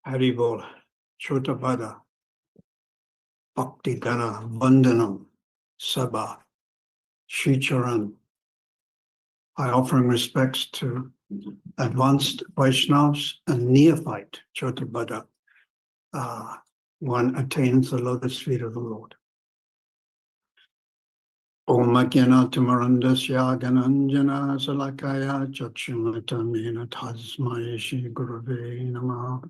Haribol, Chotapada, Bhakti Gana, Vandanam, Sabha, Shicharan. I offer respects to advanced Vaishnavas and neophyte Chotabada. One attains the lotus feet of the Lord. Om Ajnana-timirandasya Gananjana Salakaya Chakshamatamena Tasmai Shri Gurave Namaha.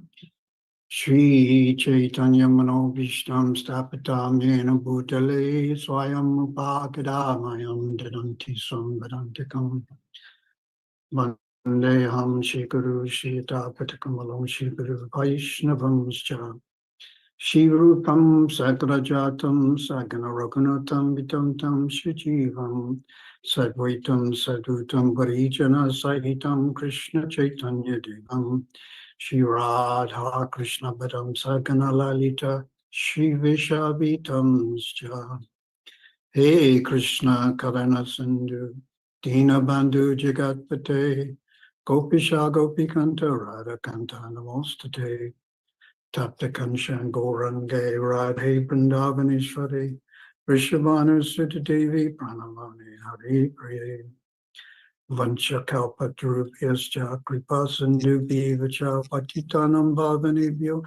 Shri Chaitanya Manobhishtam Stapitam Yena Bhutale Swayam Upakadamayam Dadanti Sambadantikam Vandeham Shri Guru Shri Tapatakamalom Shri Guru Vaishnavamscha Shri Rupam Sagrajatam Sagana Raghunatam Vitantam Shri Jivam Sadvaitam Sadutam Parijana Sahitam Krishna Chaitanya Devam Shri Radha Krishna Padam Sagana Lalita Shri Vishavitam Sja Hey Krishna Karana Sindhu Dina Bandhu Jagatpate Gopisha Gopikanta Radha Kanta Namostate Tapta Kanshan Gorange Radhe Vrindavaneshwari Vrishabhanu Sutta Devi Pranamani Hari Priye Vanchakalpatarubhyascha Kripa Sindhubhyevacha Patitanam Bhavanebhyo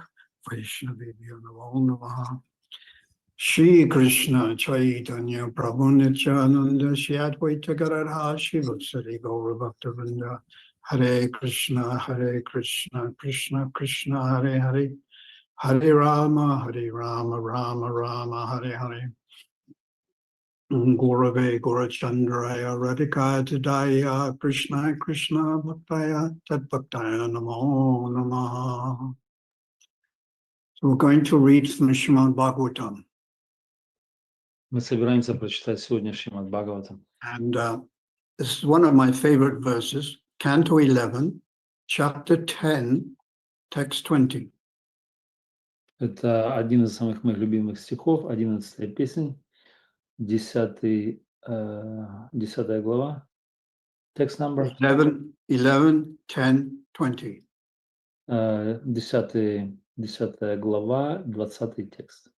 Vaishnavebhyo Namo Namaha. Shri Krishna Chaitanya Prabhu Nityananda Shri Advaita Gadadhar Shivasari Gaura Bhaktivinoda Hare Krishna Krishna Krishna Hare Hare Hare Rama Rama Rama Hare Hare Gurave Gaurachandraya Radhikaya Tadaya Krishna Bhaktaya Tadbhaktaya Namo Namaha. So we're going to read from Srimad Bhagavatam. Мы собираемся прочитать сегодня Шримад Бхагаватам. And this is one of my favorite verses, Canto 11, Chapter 10, Text 20. Это один из самых моих любимых стихов, 11-я песнь, 10 глава, текст номер 11, 10, 20. 10 глава, 20 текст.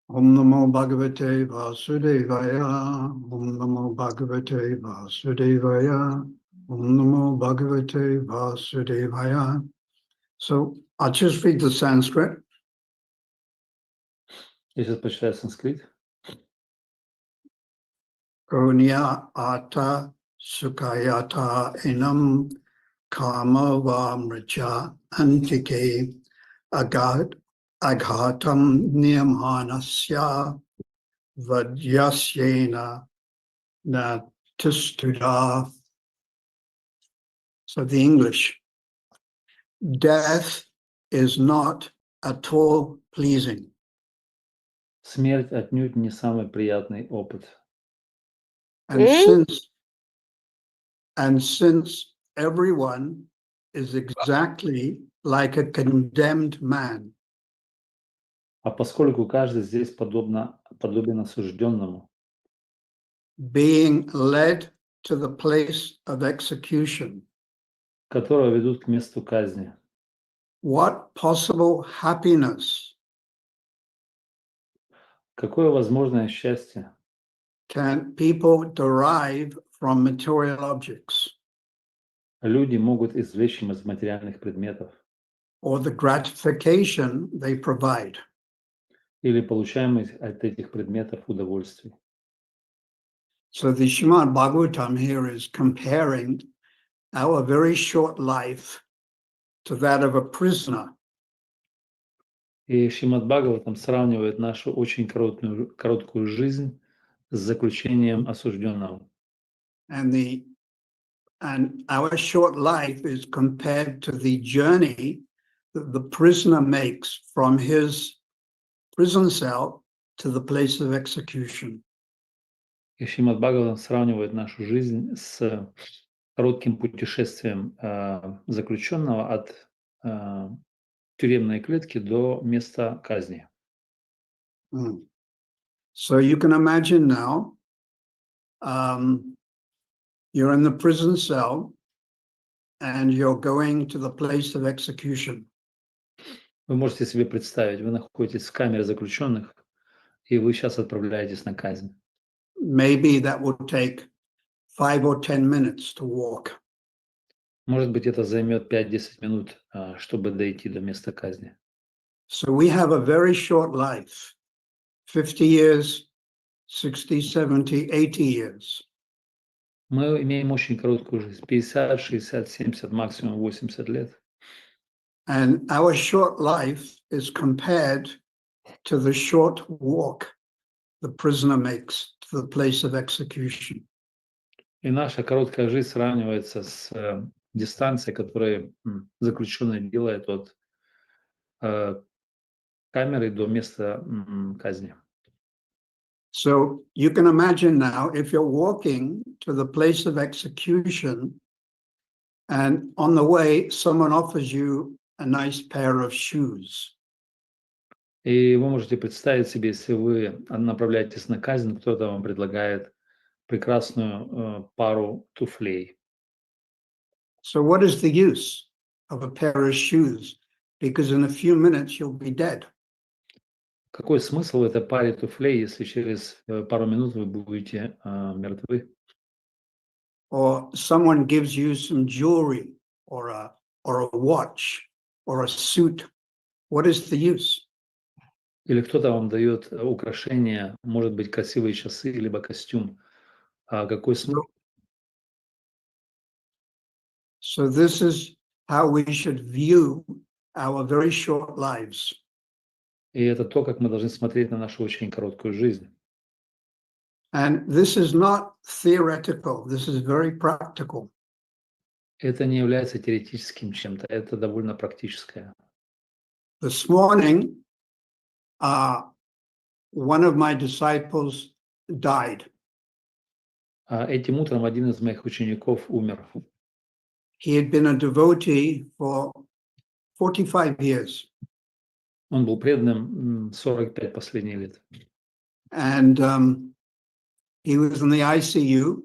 Om Namo Bhagavate Vasudevaya, Om Namo Bhagavate Vasudevaya, Om Namo Bhagavate Vasudevaya. So I'll just read the Sanskrit. Я сейчас прочитаю санскрит. Karunya Ata Sukayata Enam Kama Vamricha Antike Aghatam Niyamhanasya Vadyasyena Natistuda. So the English, death is not at all pleasing. Смерть отнюдь не самый приятный опыт. And since everyone is exactly like a condemned man, А поскольку каждый здесь подобен осужденному, being led to the place of execution, которого ведут к месту казни, what possible happiness какое возможное счастье can people derive from material objects люди могут извлечь из материальных предметов or the gratification they provide? или получаемых от этих предметов удовольствий. So the Srimad Bhagavatam here is comparing our very short life to that of a prisoner. И Шримад Бхагаватам сравнивает нашу очень короткую жизнь с заключением осужденного. And our short life is compared to the journey that the prisoner makes from his prison cell to the place of execution. И Шримад Бхагаватам сравнивает нашу жизнь с коротким путешествием заключенного от тюремной клетки до места казни. So you can imagine now, you're in the prison cell and you're going to the place of execution. Вы можете себе представить, вы находитесь в камере заключенных, и вы сейчас отправляетесь на казнь. Maybe that will take 5 or 10 minutes to walk. Может быть, это займет 5-10 минут, чтобы дойти до места казни. So we have a very short life, 50 years, 60, 70, 80 years. Мы имеем очень короткую жизнь, 50, 60, 70, максимум 80 лет. And our short life is compared to the short walk the prisoner makes to the place of execution. И наша короткая жизнь сравнивается с дистанцией, которую заключенный делает от камеры до места казни. So you can imagine now if you're walking to the place of execution and on the way someone offers you a nice pair of shoes. И вы можете представить себе, если вы направляетесь на казнь, кто-то вам предлагает прекрасную пару туфлей. So what is the use of a pair of shoes? Because in a few minutes you'll be dead. Какой смысл в этой паре туфлей, если через пару минут вы будете мертвы? Or someone gives you some jewelry or a watch or a suit. What is the use? Или кто-то вам дает украшения, может быть, красивые часы, либо костюм. Какой смысл? So this is how we should view our very short lives. И это то, как мы должны смотреть на нашу очень короткую жизнь. And this is not theoretical, this is very practical. Это не является теоретическим чем-то, это довольно практическое. This morning, one of my disciples died. Этим утром один из моих учеников умер. He had been a devotee for 45 years. Он был преданным 45 последних лет. And he was in the ICU.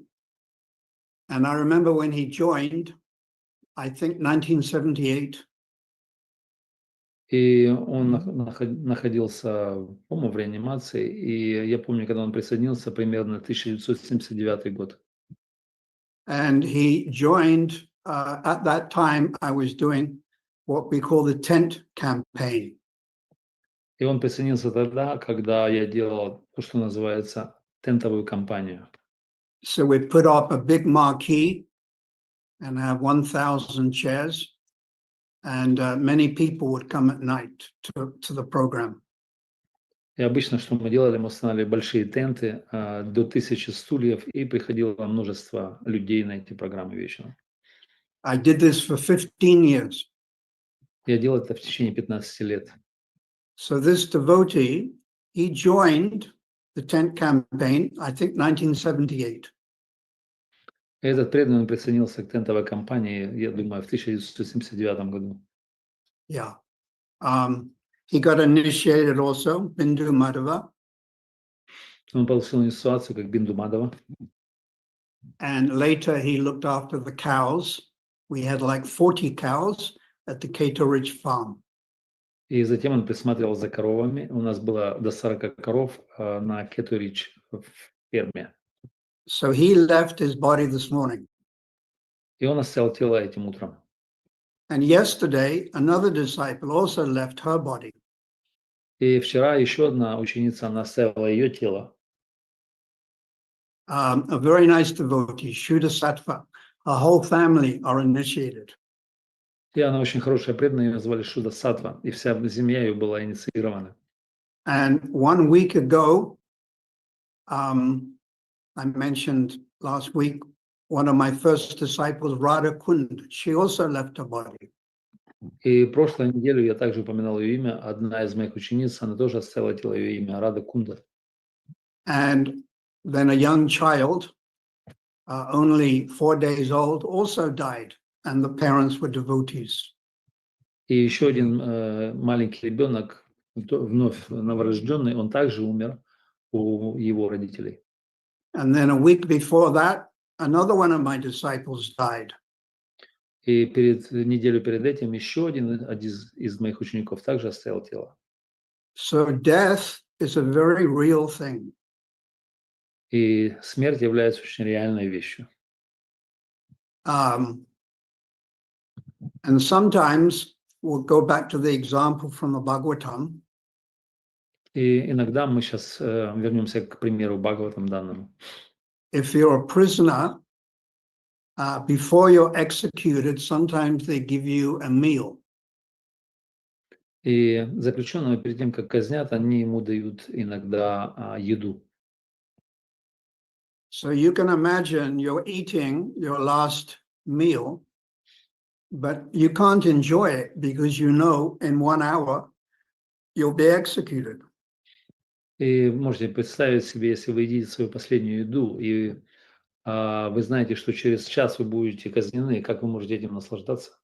And I remember when he joined, I think 1978. И он находился, по-моему, в реанимации. И я помню, когда он присоединился, примерно 1979 год. And he joined, at that time, I was doing what we call the tent campaign. И он присоединился тогда, когда я делал то, что называется тентовую кампанию. So we put up a big marquee and have 1,000 chairs. And many people would come at night to the program. И обычно, что мы делали, мы устанавливали большие тенты, до 1000 стульев, и приходило множество людей на эти программы вечером. I did this for 15 years. Я делал это в течение 15 лет. So this devotee, he joined the tent campaign, I think 1978. Этот преданный присоединился к тентовой кампании, я думаю, в 1979 году. Yeah. He got initiated also, Bindu Madhava. Он получил инициацию как Бинду Мадава. And later he looked after the cows. We had like 40 cows at the Cato Ridge farm. И затем он присматривал за коровами. У нас было до 40 коров на Кету Ридж в ферме. So he left his body this morning. И он оставил тело этим утром. And yesterday, another disciple also left her body. И вчера еще одна ученица, она оставила ее тело. A very nice devotee, Shuddha Sattva. Her whole family are initiated. И она очень хорошая преданная, ее назвали Шуда Сатва, и вся семья ее была инициирована. And 1 week ago, I mentioned last week, one of my first disciples, Radha Kund, she also left her body. И прошлую неделю я также упоминал ее имя. Одна из моих учениц, она тоже оставила тело, ее имя Рада Кунда. And then a young child, only 4 days old, also died, and the parents were devotees. И еще один маленький ребенок, вновь новорожденный, он также умер у его родителей. And then a week before that, another one of my disciples died. И неделю перед этим еще один из моих учеников также оставил тело. So death is a very real thing. И смерть является очень реальной вещью. And sometimes we'll go back to the example from the Bhagavatam. И иногда мы сейчас вернемся к примеру Бхагаватам данному. If you're a prisoner, before you're executed, sometimes they give you a meal. И заключенного перед тем, как казнят, они ему дают иногда еду. So you can imagine you're eating your last meal, but you can't enjoy it because you know in 1 hour you'll be executed. И можете представить себе, если вы едите свою последнюю еду, и вы знаете, что через час вы будете казнены, как вы можете этим наслаждаться?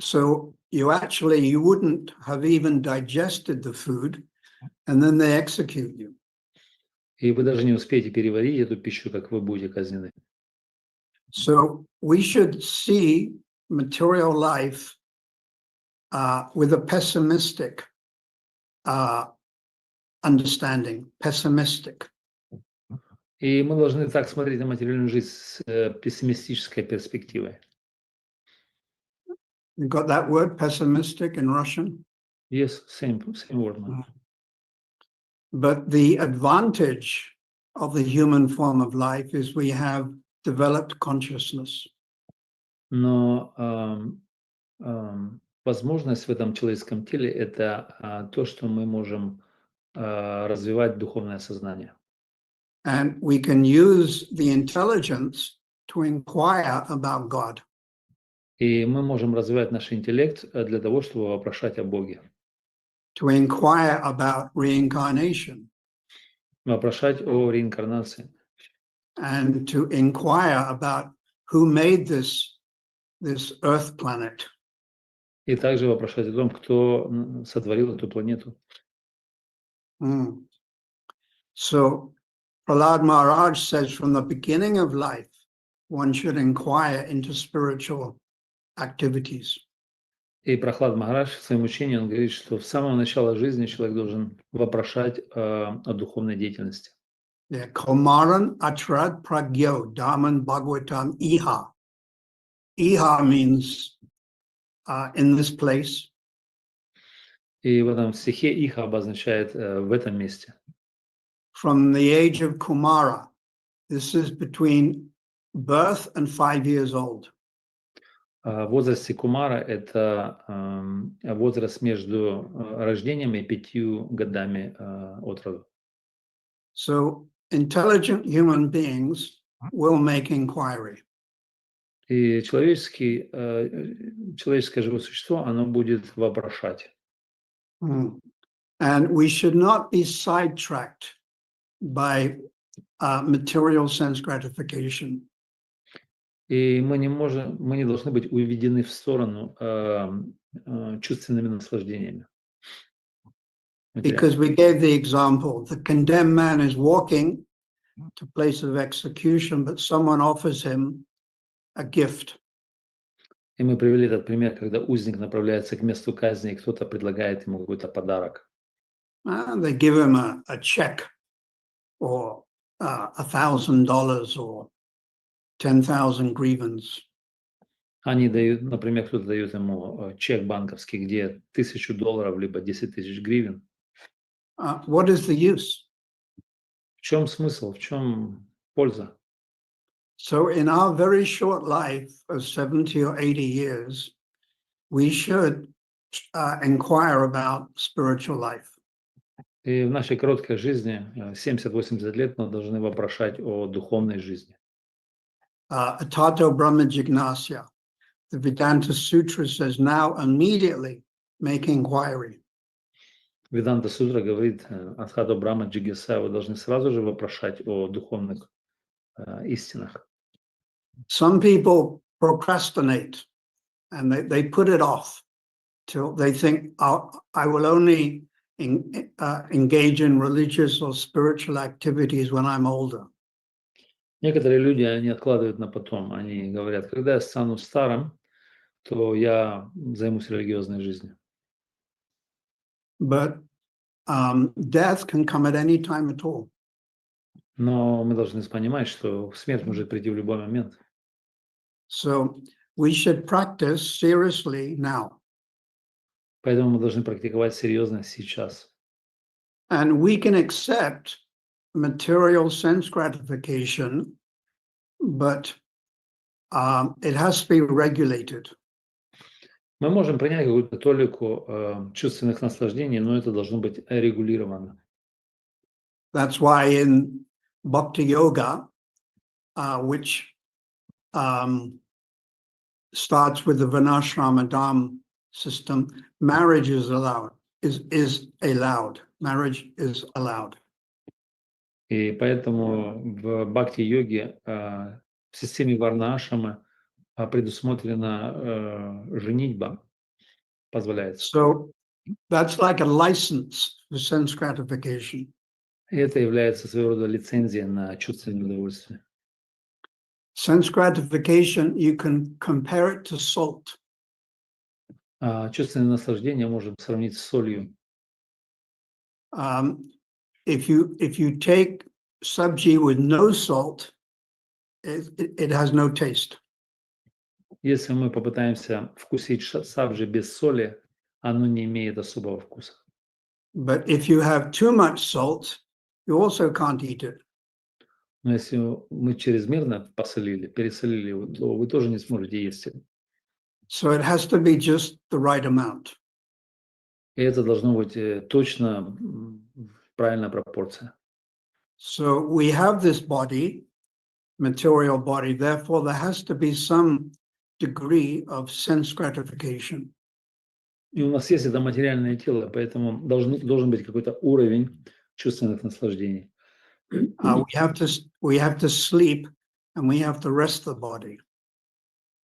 So you wouldn't have even digested the food, and then they execute you. И вы даже не успеете переварить эту пищу, как вы будете казнены. So we should see material life with a pessimistic understanding, pessimistic. И мы должны так смотреть на материальную жизнь с пессимистической перспективой. You got that word, pessimistic, in Russian? Yes, same word. Man. But the advantage of the human form of life is we have developed consciousness. Но возможность в этом человеческом теле – это то, что мы можем развивать духовное сознание. And we can use the intelligence to inquire about God. И мы можем развивать наш интеллект для того, чтобы вопрошать о Боге. To inquire about reincarnation. Вопрошать о реинкарнации. And to inquire about who made this Earth planet. И также вопрошать о том, кто сотворил эту планету. So Prahlad Maharaj says from the beginning of life, one should inquire into spiritual activities. И Прахлад Махарадж в своем учении, он говорит, что в самого начала жизни человек должен вопрошать о духовной деятельности. Komaran atrad pragyo daman bhagavatam iha. Iha means in this place. И в этом стихе иха обозначает в этом месте. From the age of Kumara, this is between birth and 5 years old. В возрасте Кумара это возраст между рождением и 5 годами от роду. So intelligent human beings will make inquiry. И человеческое живое существо, оно будет вопрошать. And we should not be sidetracked by material sense gratification. И мы не должны быть уведены в сторону чувственными наслаждениями. Because we gave the example, the condemned man is walking to place of execution, but someone offers him a gift. И мы привели этот пример, когда узник направляется к месту казни, и кто-то предлагает ему какой-то подарок. They give him a check or $1,000 or 10,000 grievance. Они дают, например, кто-то дает ему чек банковский, где $1000 либо 10 000 гривен. What is the use? В чем смысл, в чем польза? So in our very short life of 70 or 80 years, we should inquire about spiritual life. И в нашей короткой жизни, 70-80 лет, мы должны вопрошать о духовной жизни. Atato Brahma Jignasya, the Vedanta Sutra says, now immediately make inquiry. Веданта Сутра говорит, Адхата Брахма Джигеса, вы должны сразу же вопрошать о духовных истинах. Some people procrastinate and they put it off till they think, I will only engage in religious or spiritual activities when I'm older. Некоторые люди, они откладывают на потом. Они говорят, когда я стану старым, то я займусь религиозной жизнью. But death can come at any time at all. Но мы должны понимать, что смерть может прийти в любой момент. So we should practice seriously now. Поэтому мы должны практиковать серьезно сейчас. And we can accept material sense gratification, but it has to be regulated. Мы можем принять какую-то толику чувственных наслаждений, но это должно быть регулировано. That's why in Bhakti Yoga, which starts with the Varnashrama Dham system, marriage is allowed. Is allowed. Marriage is allowed. И поэтому в бхакти-йоге в системе варна-ашрама предусмотрена женитьба, позволяется. So that's like a license for sense gratification. И это является своего рода лицензией на чувственное удовольствие. Sense gratification, you can compare it to salt. Чувственное наслаждение можем сравнить с солью. If you take sabji with no salt, it has no taste. Если мы попытаемся вкусить сабджи без соли, оно не имеет особого вкуса. But if you have too much salt, you also can't eat it. Но если мы чрезмерно пересолили его, то вы тоже не сможете есть это. So it has to be just the right amount. И это должно быть точно правильная пропорция. So we have this body, material body, therefore there has to be some degree of sense gratification. И у нас есть это материальное тело, поэтому должен быть какой-то уровень чувственных наслаждений. We have to sleep and we have to rest the body.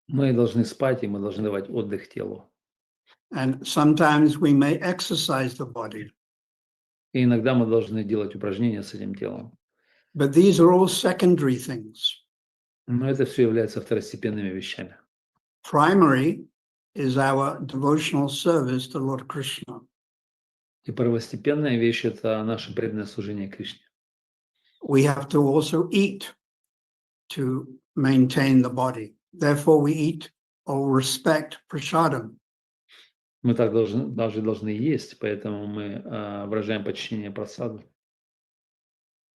Мы должны спать, и мы должны давать отдых телу. And sometimes we may exercise the body. И иногда мы должны делать упражнения с этим телом. But these are all secondary things. Но это все является второстепенными вещами. Primary is our devotional service to Lord Krishna. И первостепенная вещь – это наше преданное служение Кришне. We have to also eat to maintain the body. Therefore, we eat or respect prasadam. Мы так должны есть, поэтому мы выражаем почтение прасаду.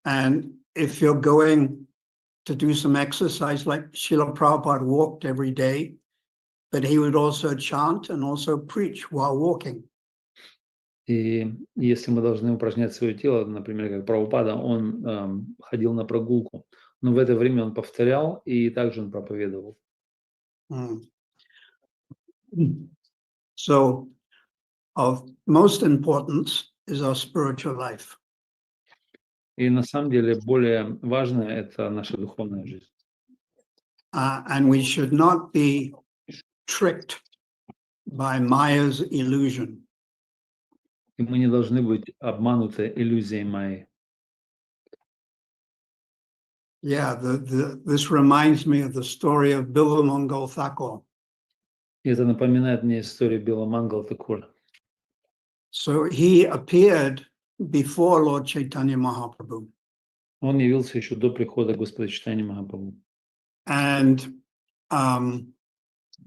And if you're going to do some exercise, like Srila Prabhupada walked every day, but he would also chant and also preach while walking. И если мы должны упражнять свое тело, например, как Прабхупада, он ходил на прогулку, но в это время он повторял, и также он проповедовал. So, of most importance is our spiritual life. И на самом деле более важное – это наша духовная жизнь. And we should not be tricked by Maya's illusion. И мы не должны быть обмануты иллюзией Майи. Yeah, this reminds me of the story of Bilvamangala Thakur. И это напоминает мне историю Биламангала Такура. So he appeared before Lord Chaitanya Mahaprabhu. Он явился еще до прихода Господа Чайтаньи Махапрабху. And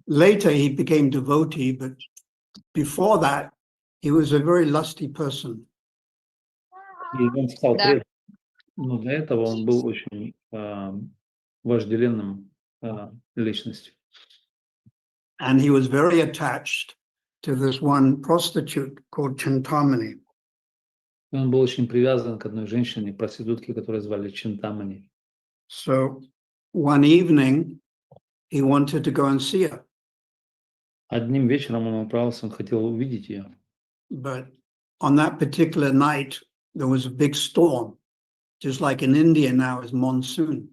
later he became devotee, but before that, he was a very lusty person. И он стал преданным, но до этого он был очень вожделенным личностью. And he was very attached to this one prostitute called Chintamani. И он был очень привязан к одной женщине, проститутке, которую звали Чинтамани. So one evening, he wanted to go and see her. Одним вечером он отправился, он хотел увидеть ее. But on that particular night, there was a big storm, just like in India now is monsoon.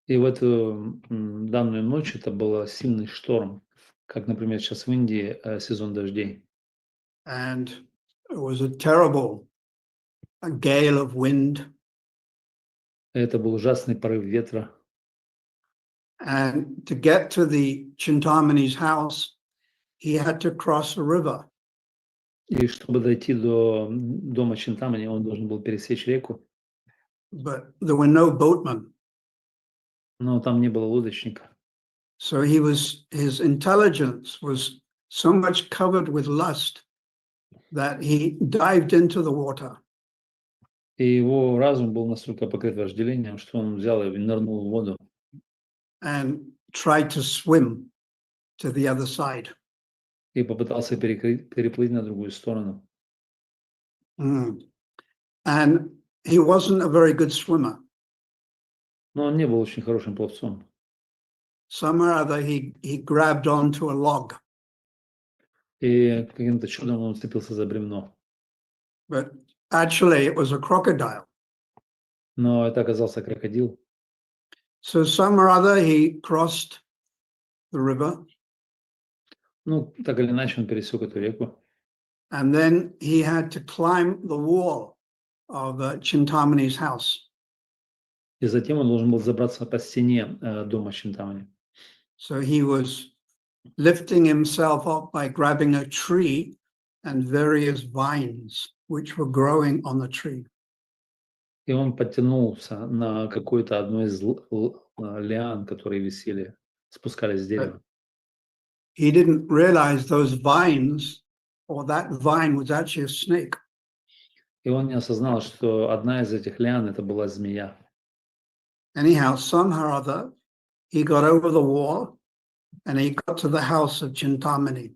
И в эту данную ночь это был сильный шторм, как, например, сейчас в Индии сезон дождей. And it was a terrible gale of wind. Это был ужасный порыв ветра. And to get to the Chintamani's house, he had to cross a river. И чтобы дойти до дома Чинтамани, он должен был пересечь реку, But there were no boatmen. но там не было лодочника. So his intelligence was so much covered with lust that he dived into the water. И его разум был настолько покрыт вожделением, что он взял и нырнул в воду And tried to swim to the other side. и попытался переплыть на другую сторону. Mm. And he wasn't a very good swimmer. Но он не был очень хорошим пловцом. Somehow or other, he grabbed onto a log, И каким-то чудом он уцепился за бревно. but actually it was a crocodile. Но это оказался крокодил. So somehow or other, he crossed the river, Ну, так или иначе, он пересек эту реку. and then he had to climb the wall of Chintamani's house. И затем он должен был забраться по стене дома Чинтамани. So he was lifting himself up by grabbing a tree and various vines which were growing on the tree. И он подтянулся на какую-то одну из лиан, которые висели, спускались с дерева. He didn't realize those vines or that vine was actually a snake. И он не осознал, что одна из этих лиан это была змея. Anyhow, somehow or other, he got over the wall and he got to the house of Chintamani.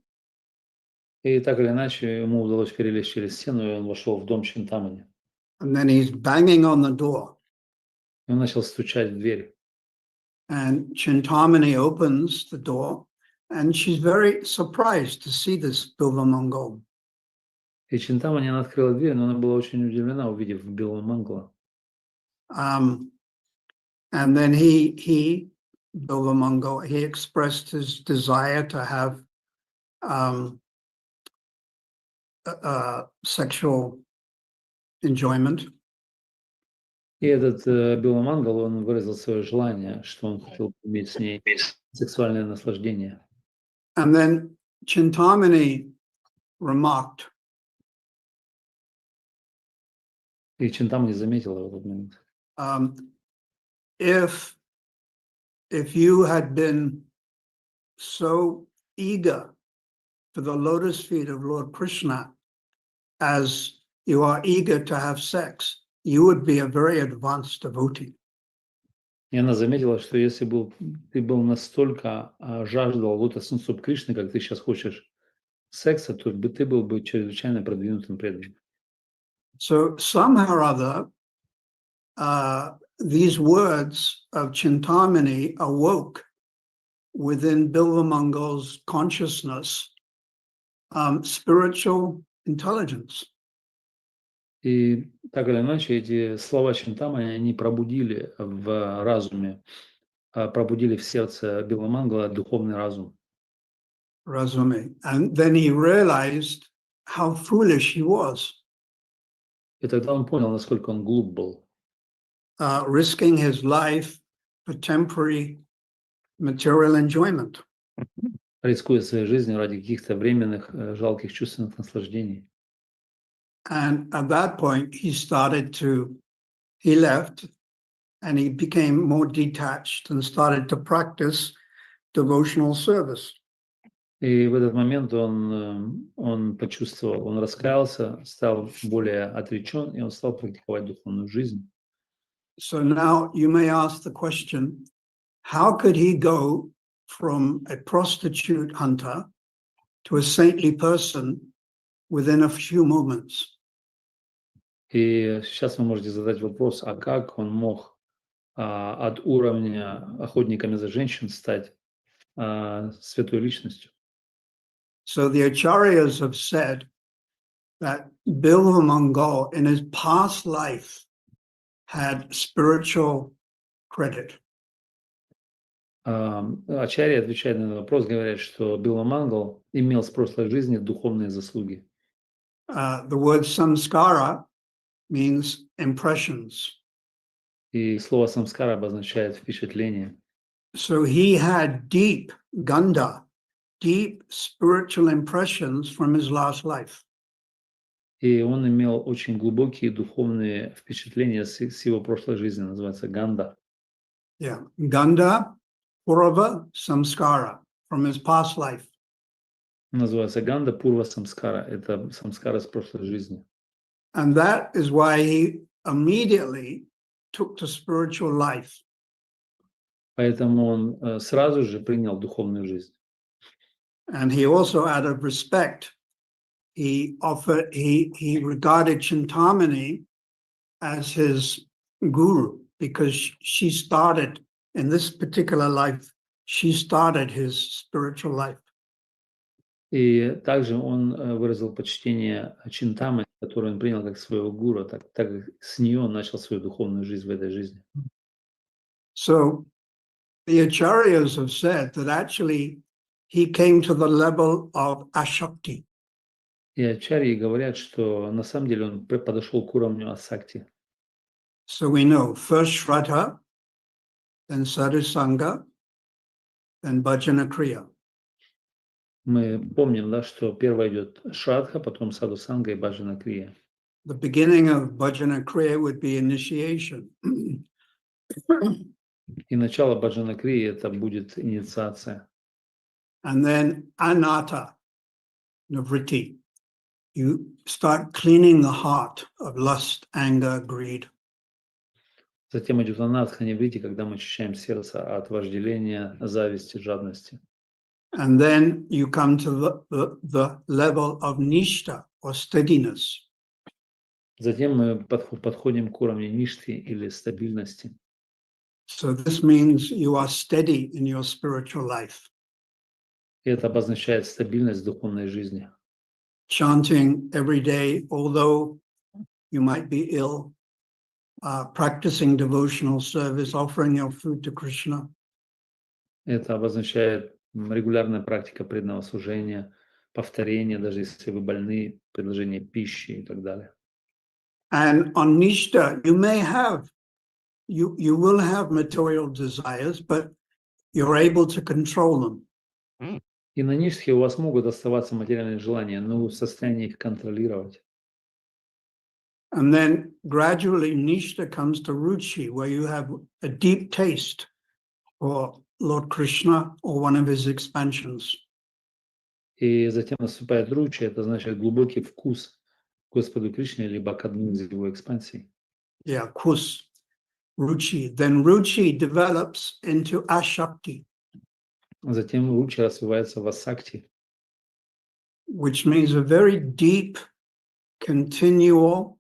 И так или иначе ему удалось перелезть через стену, и он вошел в дом Чинтамани. And then he's banging on the door. И он начал стучать в дверь. And Chintamani opens the door and she's very surprised to see this Bilvamangala. И Чинтамани, она открыла дверь, но она была очень удивлена, увидев Билвамангала. And then Bilvamangala, he expressed his desire to have sexual enjoyment. И этот Билвамангал, он выразил свое желание, что он хотел иметь с ней сексуальное наслаждение. And then Chintamani remarked, И Чинтамани заметила в этот момент. if you had been so eager for the lotus feet of Lord Krishna as you are eager to have sex, you would be a very advanced devotee. И она заметила, что если ты был настолько жаждал лотосных стоп Кришны, как ты сейчас хочешь секса, то ты был бы чрезвычайно продвинутым преданным. So somehow or other, these words of Chintamani awoke within Bilvamangal's consciousness spiritual intelligence. И так или иначе, эти слова Чинтамани, они пробудили в разуме, пробудили в сердце Билвамангала духовный разум. Razumi. And then he realized how foolish he was, И тогда он понял, насколько он глуп был. risking his life for temporary material enjoyment. Рискуя своей жизнью ради каких-то временных, жалких чувственных наслаждений. And at that point, he left and he became more detached and started to practice devotional service. И в этот момент он почувствовал, он раскаялся, стал более отречен, и он стал практиковать духовную жизнь. So now you may ask the question, how could he go from a prostitute hunter to a saintly person within a few moments? И сейчас вы можете задать вопрос, а как он мог от уровня охотниками за женщин стать святой личностью? So the acharyas have said that Bilvamangala in his past life had spiritual credit. Ачарьи, отвечая на этот вопрос, говорят, что Билвамангал имел с прошлой жизни духовные заслуги. The word samskara means impressions. И слово самскара обозначает впечатление. So he had deep ganda, deep spiritual impressions from his last life. И он имел очень глубокие духовные впечатления с его прошлой жизни, называется ганда. Yeah, ganda, purva, samskara from his past life. Называется ганда пурва самскара. Это самскара с прошлой жизни. And that is why he immediately took to spiritual life. Поэтому он сразу же принял духовную жизнь. And he also, out of respect, he regarded Chintamani as his guru because she started in this particular life, she started his spiritual life. И также он выразил почтение Чинтамани, которую он принял как своего гуру, так как с нее он начал свою духовную жизнь в этой жизни. So the acharyas have said that actually he came to the level of ashakti. И ачарьи говорят, что на самом деле он подошел к уровню асакти. So we know first Shraddha, then Sadhusanga, then Bhajana Kriya. Мы помним, да, что первое идет Шрадха, потом Садхусанга и Баджана Крия. The beginning of Bhajana Kriya would be initiation. И начало Баджана Крии это будет инициация. And then Anatta, Nivritti. You start cleaning the heart of lust, anger, greed. Затем идет анатха ниврити, когда мы очищаем сердце от вожделения, зависти, жадности. And then you come to the level of nishta, or steadiness. Затем мы подходим к уровню ништи или стабильности. So this means you are steady in your spiritual life. И это обозначает стабильность в духовной жизни. Chanting every day, although you might be ill, practicing devotional service, offering your food to Krishna. Это обозначает регулярная практика преданного служения, повторение, даже если вы больны, предложение пищи и так далее. And on nishta, you may have, you will have material desires, but you're able to control them. И на ниште у вас могут оставаться материальные желания, но вы в состоянии их контролировать. And then gradually nishta comes to ruchi, where you have a deep taste for Lord Krishna or one of his expansions. И затем наступает ручи, это значит глубокий вкус к Господу Кришне, либо к одной из его экспансий. Yeah, kus, ruchi. Then ruchi develops into ashakti, Затем ручи развивается в асакти, which means a very deep, continual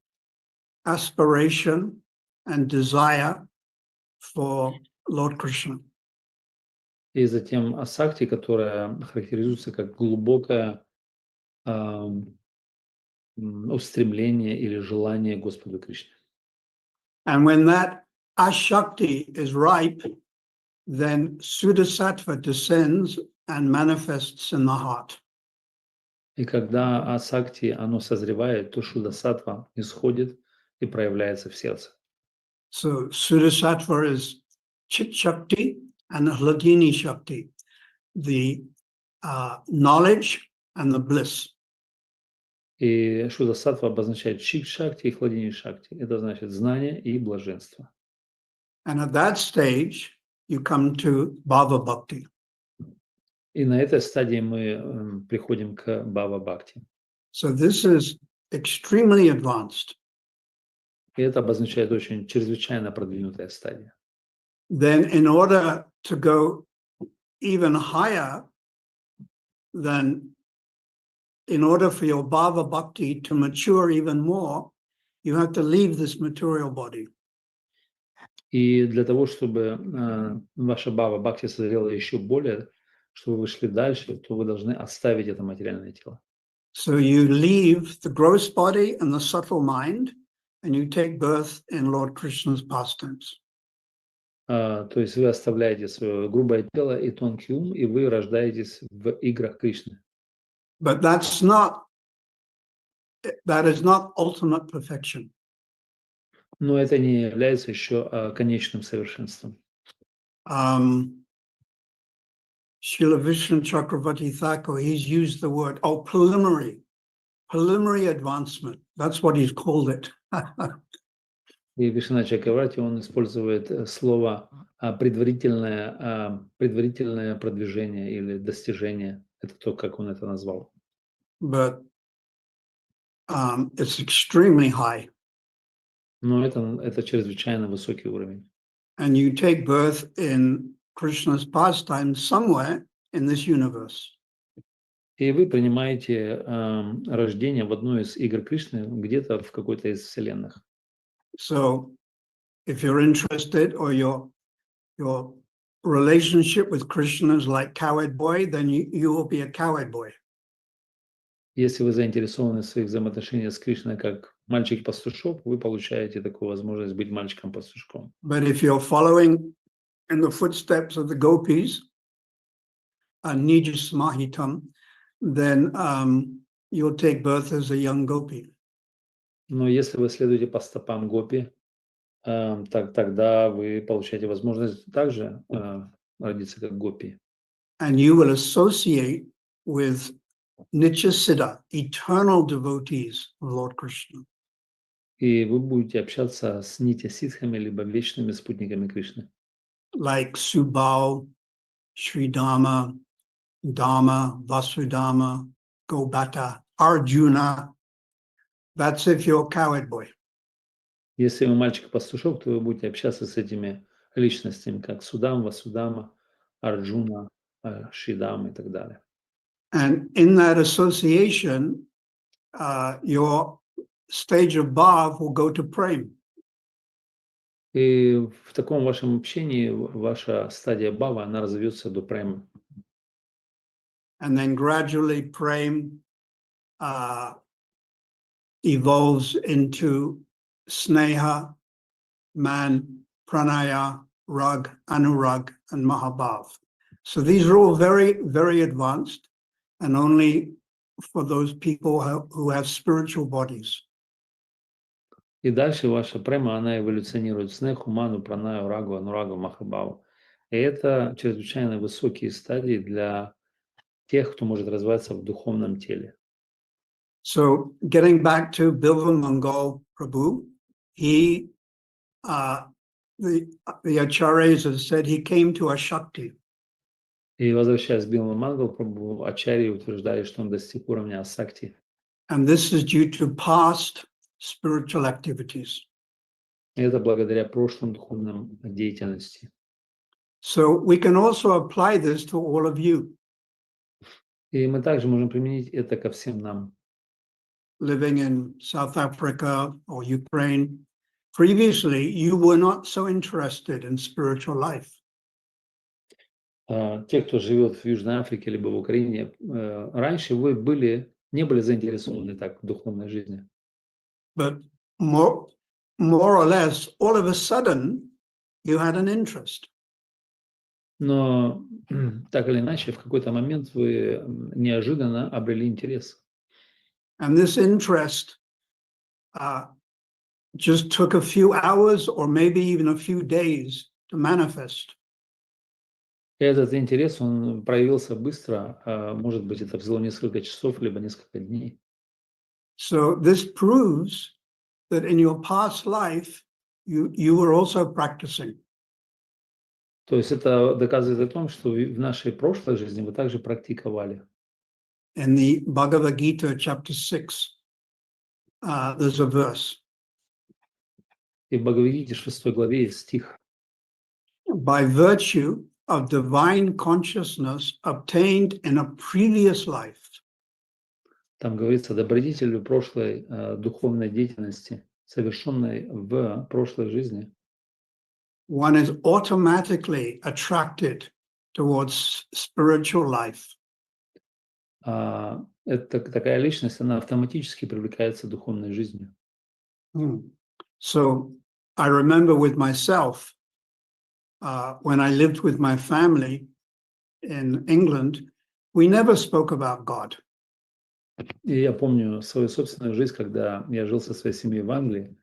aspiration and desire for Lord Krishna. и затем асакти, которая характеризуется как глубокое устремление или желание к Господу Кришне. And when that ashakti is ripe, then Sudasattva descends and manifests in the heart. И когда асакти, оно созревает, то шуда-саттва исходит и проявляется в сердце. So Sudasattva is Chit Shakti and Hladini Shakti, the knowledge and the bliss. И шуда-саттва обозначает чик-шакти и хладини-шакти. Это значит знание и блаженство. And at that stage, you come to Bhava Bhakti. И на этой стадии мы приходим к Бхава-бхакти. So this is extremely advanced. И это обозначает очень чрезвычайно продвинутая стадия. Then in order to go even higher, then in order for your Bhava Bhakti to mature even more, you have to leave this material body. И для того, чтобы ваша Бхава-бхакти созрела еще более, чтобы вы вышли дальше, то вы должны оставить это материальное тело. So you leave the gross body and the subtle mind, and you take birth in Lord Krishna's pastimes. То есть вы оставляете свое грубое тело и тонкий ум, и вы рождаетесь в играх Кришны. But that is not ultimate perfection. Но это не является еще конечным совершенством. Srila Vishnu Chakravarti Thakur, he's used the word, preliminary advancement. That's what he's called it. И Вишна Чакраварти, он использует слово предварительное продвижение или достижение. Это то, как он это назвал. But it's extremely high. Но это чрезвычайно высокий уровень. And you take birth in Krishna's pastime somewhere in this universe. И вы принимаете рождение в одной из игр Кришны, где-то в какой-то из вселенных. So if you're interested or your relationship with Krishna is like coward boy, then you will be a coward boy. Если вы заинтересованы в своих взаимоотношениях с Кришной как мальчик-пастушок, вы получаете такую возможность быть мальчиком-пастушком. But if you're following in the footsteps of the gopis, Nija Smahitam, then you'll take birth as a young gopi. Но если вы следуете по стопам гопи, тогда вы получаете возможность также родиться как гопи. And you will associate with Nitya Siddha, eternal devotees of Lord Krishna. И вы будете общаться с нитя-ситхами, либо вечными спутниками Кришны. Like Subal, Sridama, Dharma, Vasudharma, Gobata, Arjuna. That's if you're coward boy. Если вы мальчик-пастушок, то вы будете общаться с этими личностями, как Судам, Васудама, Арджуна, Шридам и так далее. And in that association, your stage of bhav will go to prem. И в таком вашем общении ваша стадия бхава, она разовьется до према. And then gradually prem evolves into sneha, man, pranaya, rag, anurag, and mahabhav. So these are all very, very advanced and only for those people who have spiritual bodies. И дальше ваша према, она эволюционирует в снеху, ману, пранаю, рагу, анурагу, махабхаву. И это чрезвычайно высокие стадии для тех, кто может развиваться в духовном теле. So getting back to Bilvamangala Prabhu, he, the acharyas have said he came to a Shakti. И возвращаясь к Билвамангалу, Прабху, ачарьи утверждали, что он достиг уровня асакти. And this is due to past spiritual activities. И это благодаря прошлым духовным деятельности. So we can also apply this to all of you. И мы также можем применить это ко всем нам. Living in South Africa or Ukraine, previously you were not so interested in spiritual life. Те, кто живет в Южной Африке либо в Украине, раньше вы не были заинтересованы так в духовной жизни. But more or less, all of a sudden, you had an interest. Но так или иначе, в какой-то момент вы неожиданно обрели интерес. And this interest just took a few hours or maybe even a few days to manifest. Этот интерес, он проявился быстро, может быть, это взяло несколько часов, либо несколько дней. So this proves that in your past life, you were also practicing. То есть это доказывает о том, что в нашей прошлой жизни вы также практиковали. In the Bhagavad Gita, chapter 6, there's a verse. И в Бхагавад-гите 6 главе есть стих. By virtue of divine consciousness obtained in a previous life. Там говорится, добродетелью прошлой духовной деятельности, совершенной в прошлой жизни, One is automatically attracted towards spiritual life. это такая личность, она автоматически привлекается духовной жизнью. So I remember with myself, when I lived with my family in England, we never spoke about God. И я помню свою собственную жизнь, когда я жил со своей семьей в Англии,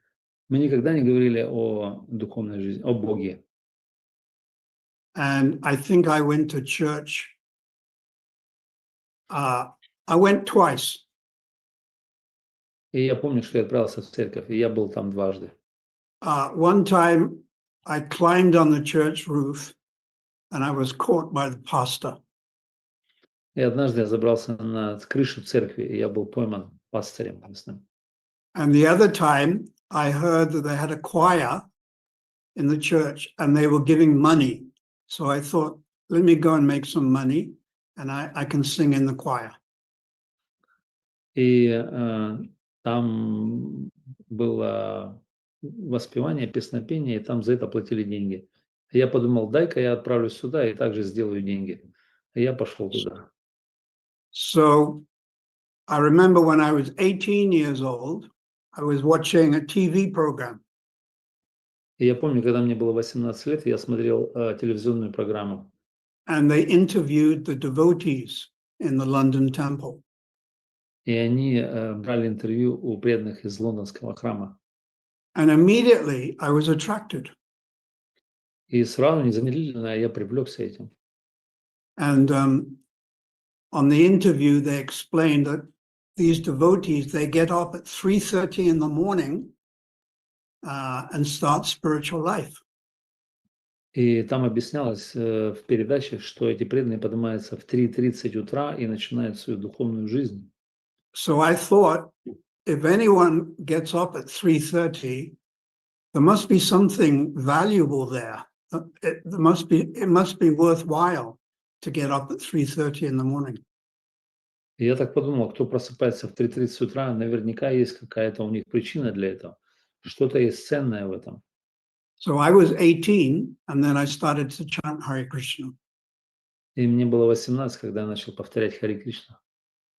Мы никогда не говорили о духовной жизни, о Боге. And I think I went to church. I went twice. И я помню, что я отправился в церковь, и я был там дважды. One time I climbed on the church roof and I was caught by the pastor. И однажды я забрался на крышу церкви, и я был пойман пастырем местным. And the other time I heard that they had a choir in the church and they were giving money. So I thought, let me go and make some money and I can sing in the choir. И там было воспевание, песнопение, и там за это платили деньги. И я подумал, дай-ка я отправлюсь сюда и также сделаю деньги. И я пошел туда. So I remember when I was 18 years old, I was watching a TV program. И я помню, когда мне было 18 лет, я смотрел телевизионную программу. And they interviewed the devotees in the London temple. И они брали интервью у преданных из лондонского храма. And immediately I was attracted. И сразу, незамедлительно, я привлекся этим. And on the interview, they explained that these devotees, they get up at 3:30 in the morning and start spiritual life. И там объяснялось в передаче, что эти преданные поднимаются в 3:30 утра и начинают свою духовную жизнь. So I thought, if anyone gets up at 3:30, there must be something valuable there. It must be worthwhile to get up at 3:30 in the morning. И я так подумал, кто просыпается в 3:30 утра, наверняка есть какая-то у них причина для этого. Что-то есть ценное в этом. So I was 18, and then I started to chant Hare Krishna. И мне было 18, когда я начал повторять Харе Кришна.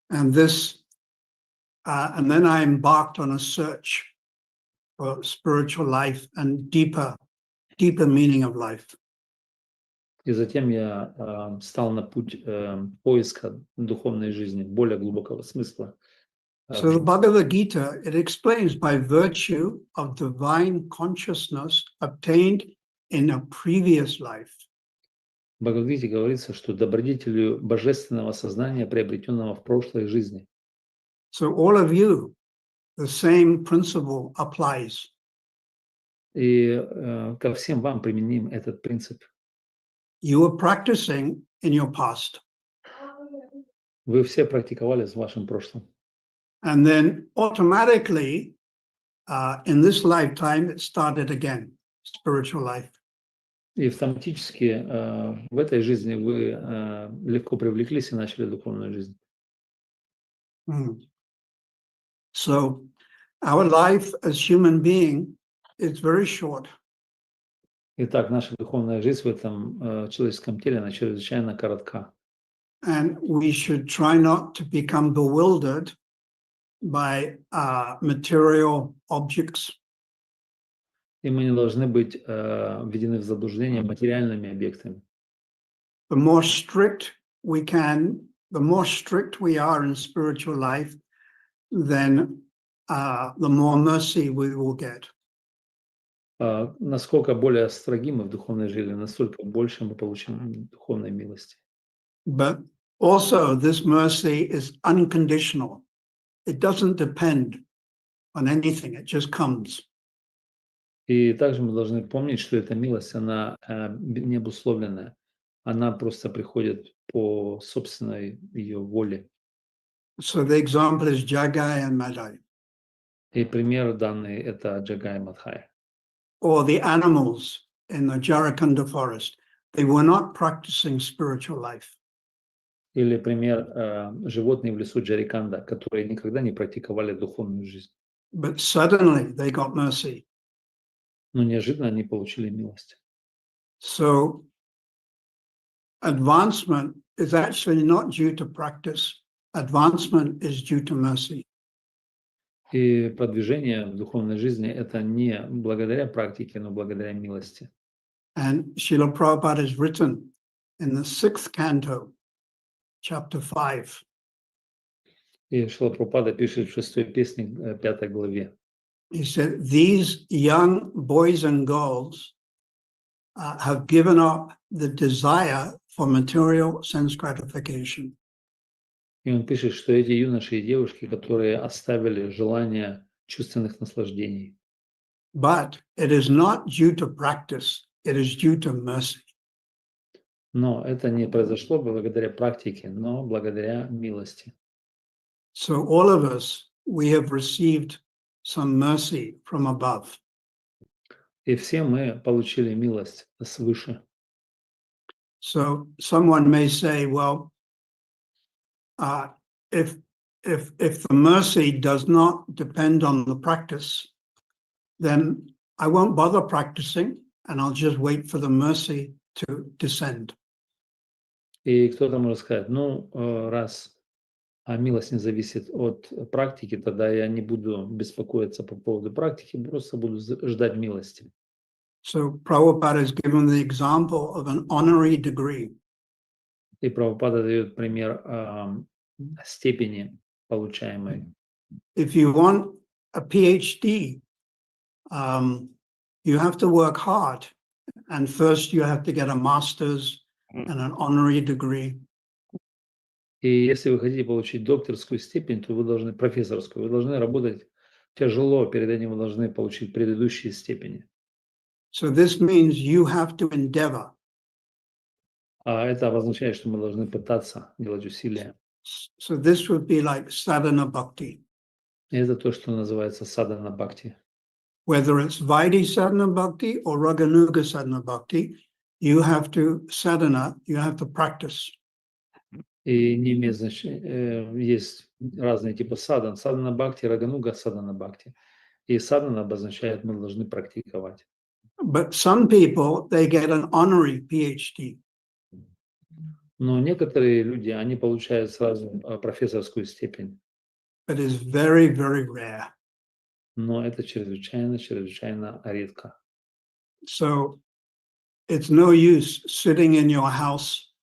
And then I embarked on a search for spiritual life and deeper meaning of life. И затем я стал на путь поиска духовной жизни, более глубокого смысла. So the Bhagavad Gita, it explains by virtue of divine consciousness obtained in a previous life. В Бхагавад-гите говорится, что добродетелью божественного сознания, приобретенного в прошлой жизни. So all of you, the same principle applies. И ко всем вам применим этот принцип. You were practicing in your past. Вы все практиковали в вашем прошлом. And then automatically, in this lifetime, it started again, spiritual life. И автоматически в этой жизни вы легко привлеклись и начали духовную жизнь. So our life as human being is very short. Итак, наша духовная жизнь в этом человеческом теле, она чрезвычайно коротка. And we should try not to become bewildered by material objects. И мы не должны быть введены в заблуждение материальными объектами. The more strict we are in spiritual life, then the more mercy we will get. Насколько более строги мы в духовной жизни, настолько больше мы получим духовной милости. But also this mercy is unconditional. It doesn't depend on anything, it just comes. И также мы должны помнить, что эта милость, она не обусловленная. Она просто приходит по собственной ее воле. So the example is Jagai and Madai. И пример данный – это Джагай и Мадхай. Or the animals in the Jarakanda forest. They were not practicing spiritual life. Или пример животных в лесу Джариканда, которые никогда не практиковали духовную жизнь. But suddenly they got mercy. Но неожиданно они получили милость. So advancement is actually not due to practice. Advancement is due to mercy. И продвижение в духовной жизни – это не благодаря практике, но благодаря милости. And Srila Prabhupada has written in the 6th canto, chapter 5. И Шрила Прабхупада пишет в 6-й песне, 5 главе. He said, these young boys and girls have given up the desire for material sense gratification. И он пишет, что эти юноши и девушки, которые оставили желание чувственных наслаждений. But it is not due to practice, it is due to mercy. Но это не произошло благодаря практике, но благодаря милости. So all of us, we have received some mercy from above. И все мы получили милость свыше. So someone may say, well, if the mercy does not depend on the practice, then I won't bother practicing and I'll just wait for the mercy to descend. И кто-то может сказать, ну, раз милость не зависит от практики, тогда я не буду беспокоиться по поводу практики, просто буду ждать милости. So Prabhupada has given the example of an honorary degree. И Прабхупада дает пример степени, получаемой. If you want a PhD, you have to work hard. And first you have to get a master's and an honorary degree. И если вы хотите получить докторскую степень, то вы должны, профессорскую, вы должны работать тяжело, перед этим вы должны получить предыдущие степени. So this means you have to endeavor. А это обозначает, что мы должны пытаться делать усилия. So this would be like sadhana bhakti. И это то, что называется садхана бхакти. Whether it's Vaidhi sadhana bhakti or Raganuga sadhana bhakti, you have to sadhana, you have to practice. И не имеет значения, есть разные типы садан. Садхана бхакти, рагануга, садхана бхакти. И садхана обозначает, мы должны практиковать. But some people, they get an honorary PhD. Но некоторые люди, они получают сразу профессорскую степень. But it's very, very rare. Но это чрезвычайно, чрезвычайно редко. So it's no use sitting in your house,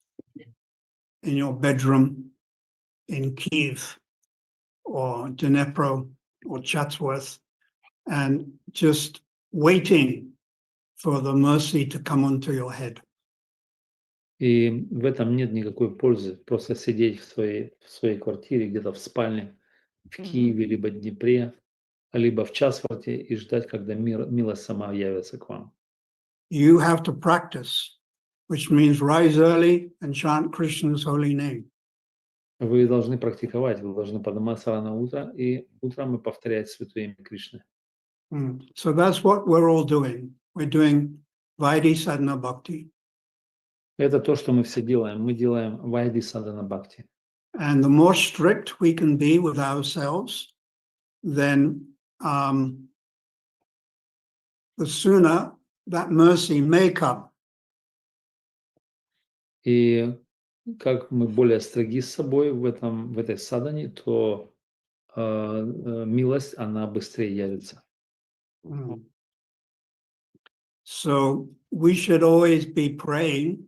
in your bedroom, in Kiev or Dnipro or Chatsworth, and just waiting for the mercy to come onto your head. И в этом нет никакой пользы. Просто сидеть в своей квартире, где-то в спальне, в Киеве, либо Днепре, либо в Часворте и ждать, когда милость сама явится к вам. You have to practice, which means rise early and chant Krishna's holy name. Вы должны практиковать, вы должны подниматься рано утро и утром и повторять святое имя Кришны. So that's what we're all doing. We're doing Vaidhi Sadhana Bhakti. Это то, что мы все делаем. Мы делаем Вайди Садхана Бхакти. And the more strict we can be with ourselves, then the sooner that mercy may come. И как мы более строги с собой в этой садхане, то милость, она быстрее явится. So we should always be praying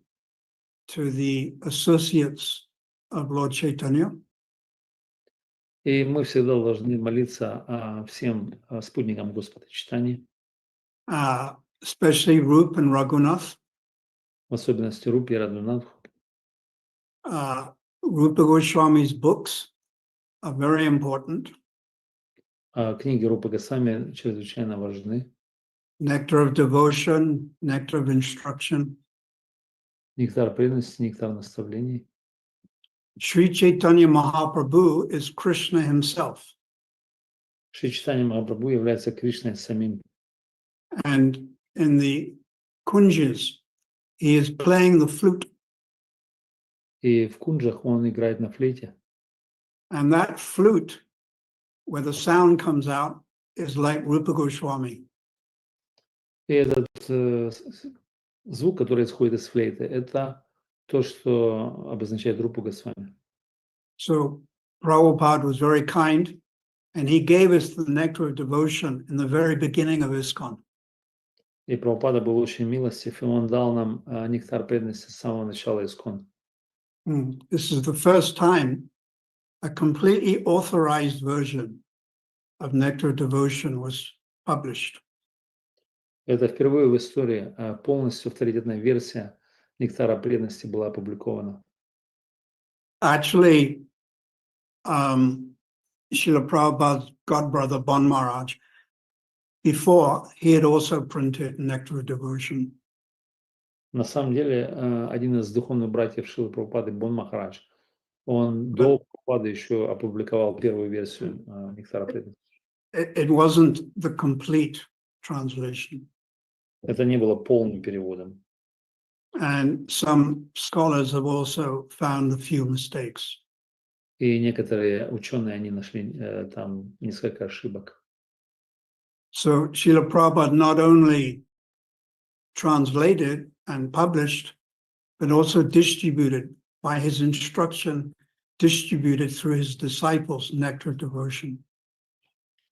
to the associates of Lord Chaitanya. И мы всегда должны молиться всем спутникам Господа Чайтаньи, Especially Rup and Raghunath. в особенности Рупи и Радхунатху. Rupa Goswami's books are very important. Книги Рупы Госвами чрезвычайно важны. Nectar of Devotion, Nectar of Instruction. Нектар преданности, нектар наставлений. Sri Chaitanya Mahaprabhu is Krishna himself. Шри Чайтанья Махапрабху является Кришной самим. And in the kunjas, he is playing the flute. И в кунджах он играет на флейте. And that flute, where the sound comes out, is like Rupa Goswami. И этот звук, который исходит из флейты, это то, что обозначает Рупу Госвами. So Prabhupada was very kind, and he gave us the nectar of devotion in the very beginning of ISKCON. И Прабхупада был очень милостив, и он дал нам нектар преданности с самого начала ISKCON. This is the first time a completely authorized version of nectar of devotion was published. Это впервые в истории полностью авторитетная версия нектара преданности была опубликована. Actually, Srila Prabhupada's godbrother Bon Maharaj, before he had also printed Nectar of Devotion. На самом деле, один из духовных братьев Шилы Прабхупады, Бон Махарадж, он до Прабхупады еще опубликовал первую версию нектара преданности. It wasn't the complete translation. Это не было полным переводом. And some scholars have also found a few mistakes. И некоторые ученые, они нашли там несколько ошибок. So Srila Prabhupada not only translated and published, but also distributed by his instruction, distributed through his disciples, Nectar of Devotion.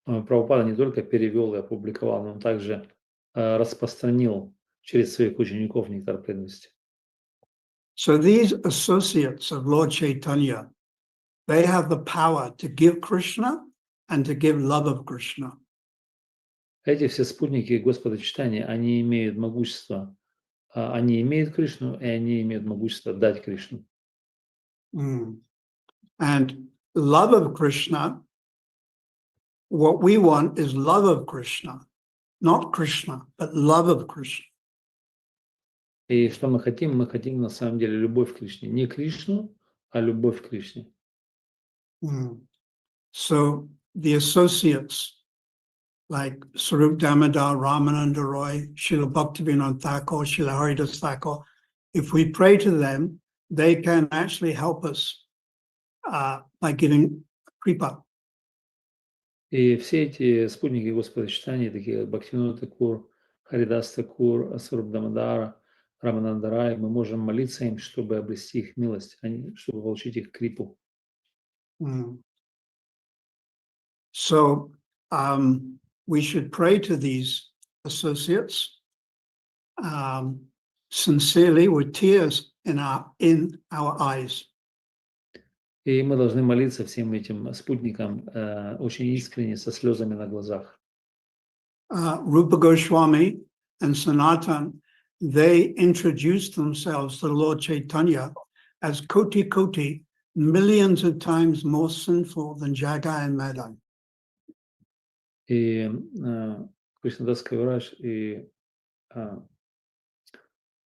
Прабхупада не только перевел и опубликовал, но он также распространил через своих учеников нектар преданности. So these associates of Lord Chaitanya, they have the power to give Krishna and to give love of Krishna. Эти все спутники Господа Чайтаньи, они имеют могущество, они имеют Кришну, и они имеют могущество дать Кришну. And love of Krishna, what we want is love of Krishna, not Krishna, but love of Krishna. И что мы хотим? Мы хотим на самом деле любовь к Кришне. Не Кришну, а любовь к Кришне. So the associates like Sarup Damodar, Ramananda Roy, Srila Bhaktivinoda Thakur, Srila Haridas Thakur, if we pray to them, they can actually help us by giving kripa. И все эти спутники Господа Чайтаньи, такие как Бхактивинода Тхакур, Харидас Тхакур, Саруб Дамодара, Рамананда Рай, мы можем молиться им, чтобы обрести их милость, чтобы получить их крипу. So we should pray to these associates sincerely with tears in our eyes. И мы должны молиться всем этим спутникам очень искренне, со слезами на глазах. Rupa Goswami and Sanatan, they introduced themselves to Lord Chaitanya as Koti Koti, millions of times more sinful than Jagai and Madai. И Кришнадас Кавирадж и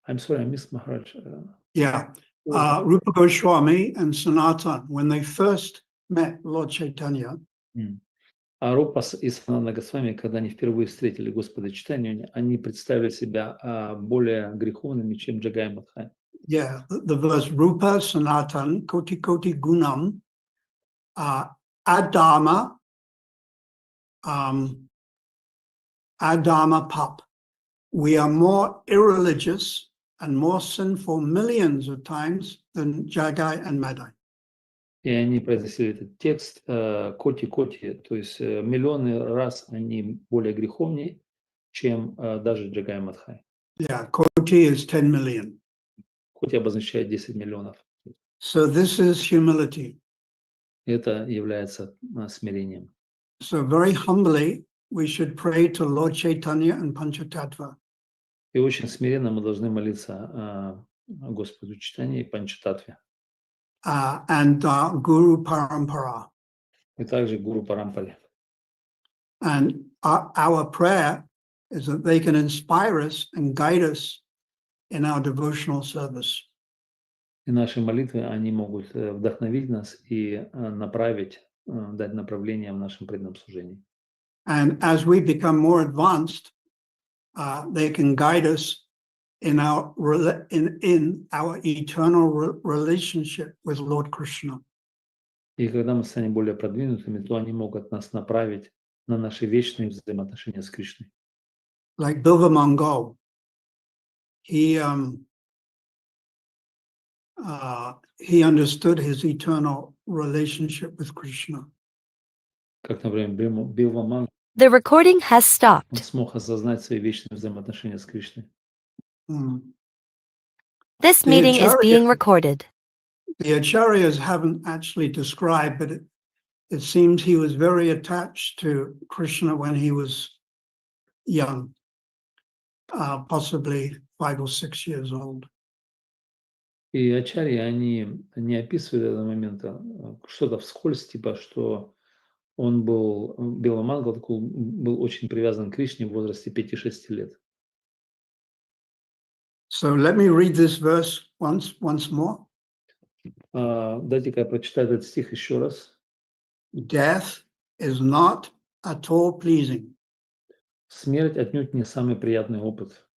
I'm sorry, I missed Maharaj. Yeah, Rupa Goswami and Sanatan, when they first met Lord Chaitanya, А Рупа и Санатана Госвами, когда они впервые встретили Господа Чайтанью, они представили себя более греховными, чем Джагай и Мадхай. Yeah, the verse Rupa Sanatan Koti Koti Gunam Adama Adama Pap. We are more irreligious and more sinful millions of times than Jagai and Madai. И они произносили этот текст коти-коти, то есть миллионы раз они более греховнее, чем даже Джагай и Мадхай. Yeah, Koti is 10 million. Коти обозначает 10 миллионов. So this is humility. Это является смирением. So very humbly, we should pray to Lord Chaitanya and Panchatattva. И очень смиренно мы должны молиться Господу Чайтаньи и Панчататтве. And Guru Parampara. И также Гуру Парампаре. And our prayer is that they can inspire us and guide us in our devotional service. И наши молитвы, они могут вдохновить нас и направить, дать направление в нашем преданном служении. And as we become more advanced, they can guide us in our eternal relationship with Lord Krishna. И когда мы станем более продвинутыми, то они могут нас направить на наши вечные взаимоотношения с Кришной. Like Bilvamangala, he understood his eternal relationship with Krishna. Как, например, Билвамангала, The recording has он stopped. смог осознать свои вечные взаимоотношения с Кришной. This meeting is being recorded. The acharyas haven't actually described, but it seems he was very attached to Krishna when he was young, possibly 5 or 6 years old. И ачарьи, они не описывают этого момента, что-то вскользь, типа, что он был, Билвамангала был очень привязан к Кришне в возрасте 5-6 лет. So let me read this verse once more. Дайте-ка я прочитаю этот стих еще раз. Death is not at all pleasing. Смерть отнюдь не самый приятный опыт.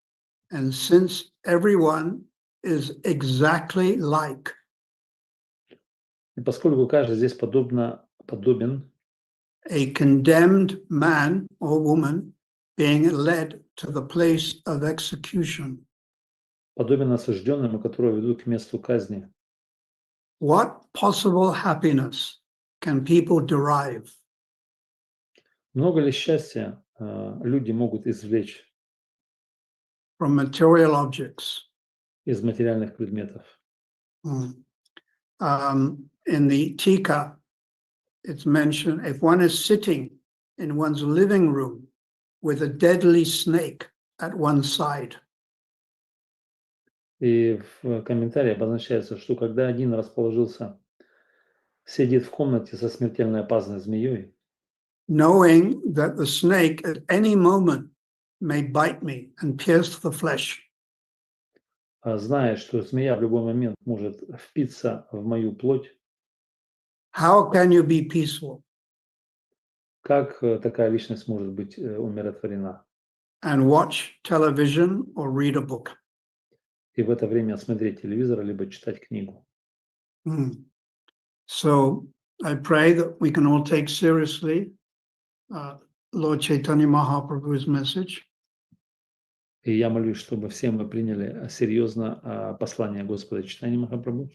And since everyone is exactly like И поскольку каждый здесь подобен a condemned man or woman being led to the place of execution, осужденному, которого ведут к месту казни, what possible happiness can people derive много ли счастья люди могут извлечь from material objects? из материальных предметов? In the Tika, it's mentioned if one is sitting in one's living room with a deadly snake at one side, И в комментарии обозначается, что когда один сидит в комнате со смертельно опасной змеей, knowing that the snake at any moment may bite me and pierce the flesh, зная, что змея в любой момент может впиться в мою плоть, how can you be peaceful как такая личность может быть умиротворена? and watch television or read a book? И в это время смотреть телевизор, либо читать книгу. So I pray that we can all take seriously Lord Chaitanya Mahaprabhu's message. И я молюсь, чтобы все мы приняли серьезно послание Господа Чайтаньи Махапрабху.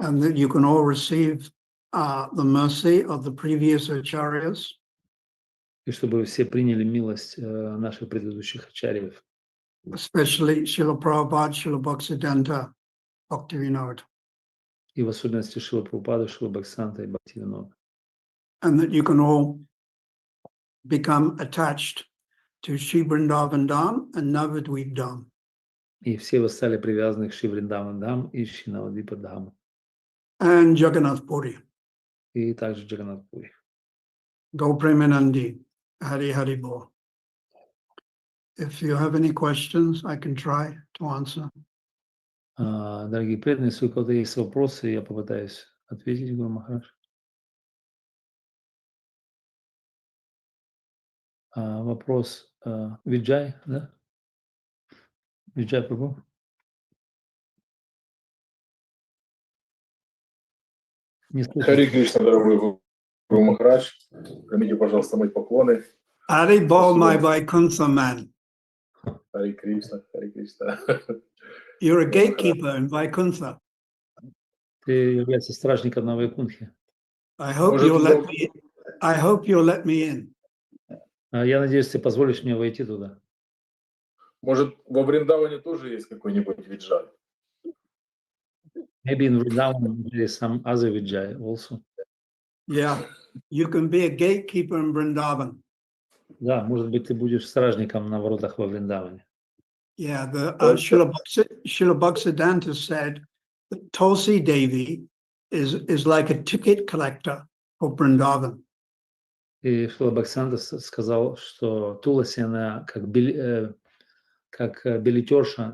And that you can all receive the mercy of the previous acharyas. И чтобы все приняли милость наших предыдущих ачарьев. Especially Srila Prabhupada, Srila Bhaktisiddhanta, Bhaktivinoda. И в особенности Шрила Прабхупада, Шрила Бхактисиддханта и Бхактивинода. And that you can all become attached to Shri Vrindavan Dham and Navadvip Dham. И все вы стали привязаны к Шри Вриндаван Dham и Шри Навадвипа Dham. And Jagannath Puri. И также Джаганнат Пури. Go Premanandi, Hari Hari Bol. If you have any questions, I can try to answer. Дорогие преданные, если у кого-то есть вопросы, я попытаюсь ответить, Гуру Махарадж. Вопрос Виджай, да? Виджай Прабху. Не слышно. Хари Кришна, дорогой Гуру Махарадж, примите, пожалуйста, мои поклоны. Hari Bol, my Vaikuntha man. Хари Кришна, Хари Кришна. You're a gatekeeper in Vaikuntha. Ты являешься стражником на Вайкунтхе. I hope you'll let me in. Я надеюсь, ты позволишь мне войти туда. Может, во Вриндаване тоже есть какой-нибудь виджай? Maybe in Vrindavan there is some other Vijay also. Yeah, you can be a gatekeeper in Vrindavan. Да, может быть, ты будешь стражником на воротах во Вриндаване. Yeah, the Srila Bhaktisiddhanta said that Tulsi Devi is like a ticket collector for Vrindavan. И Шрила Бхактисиддханта сказал, что Туласи, она как билетерша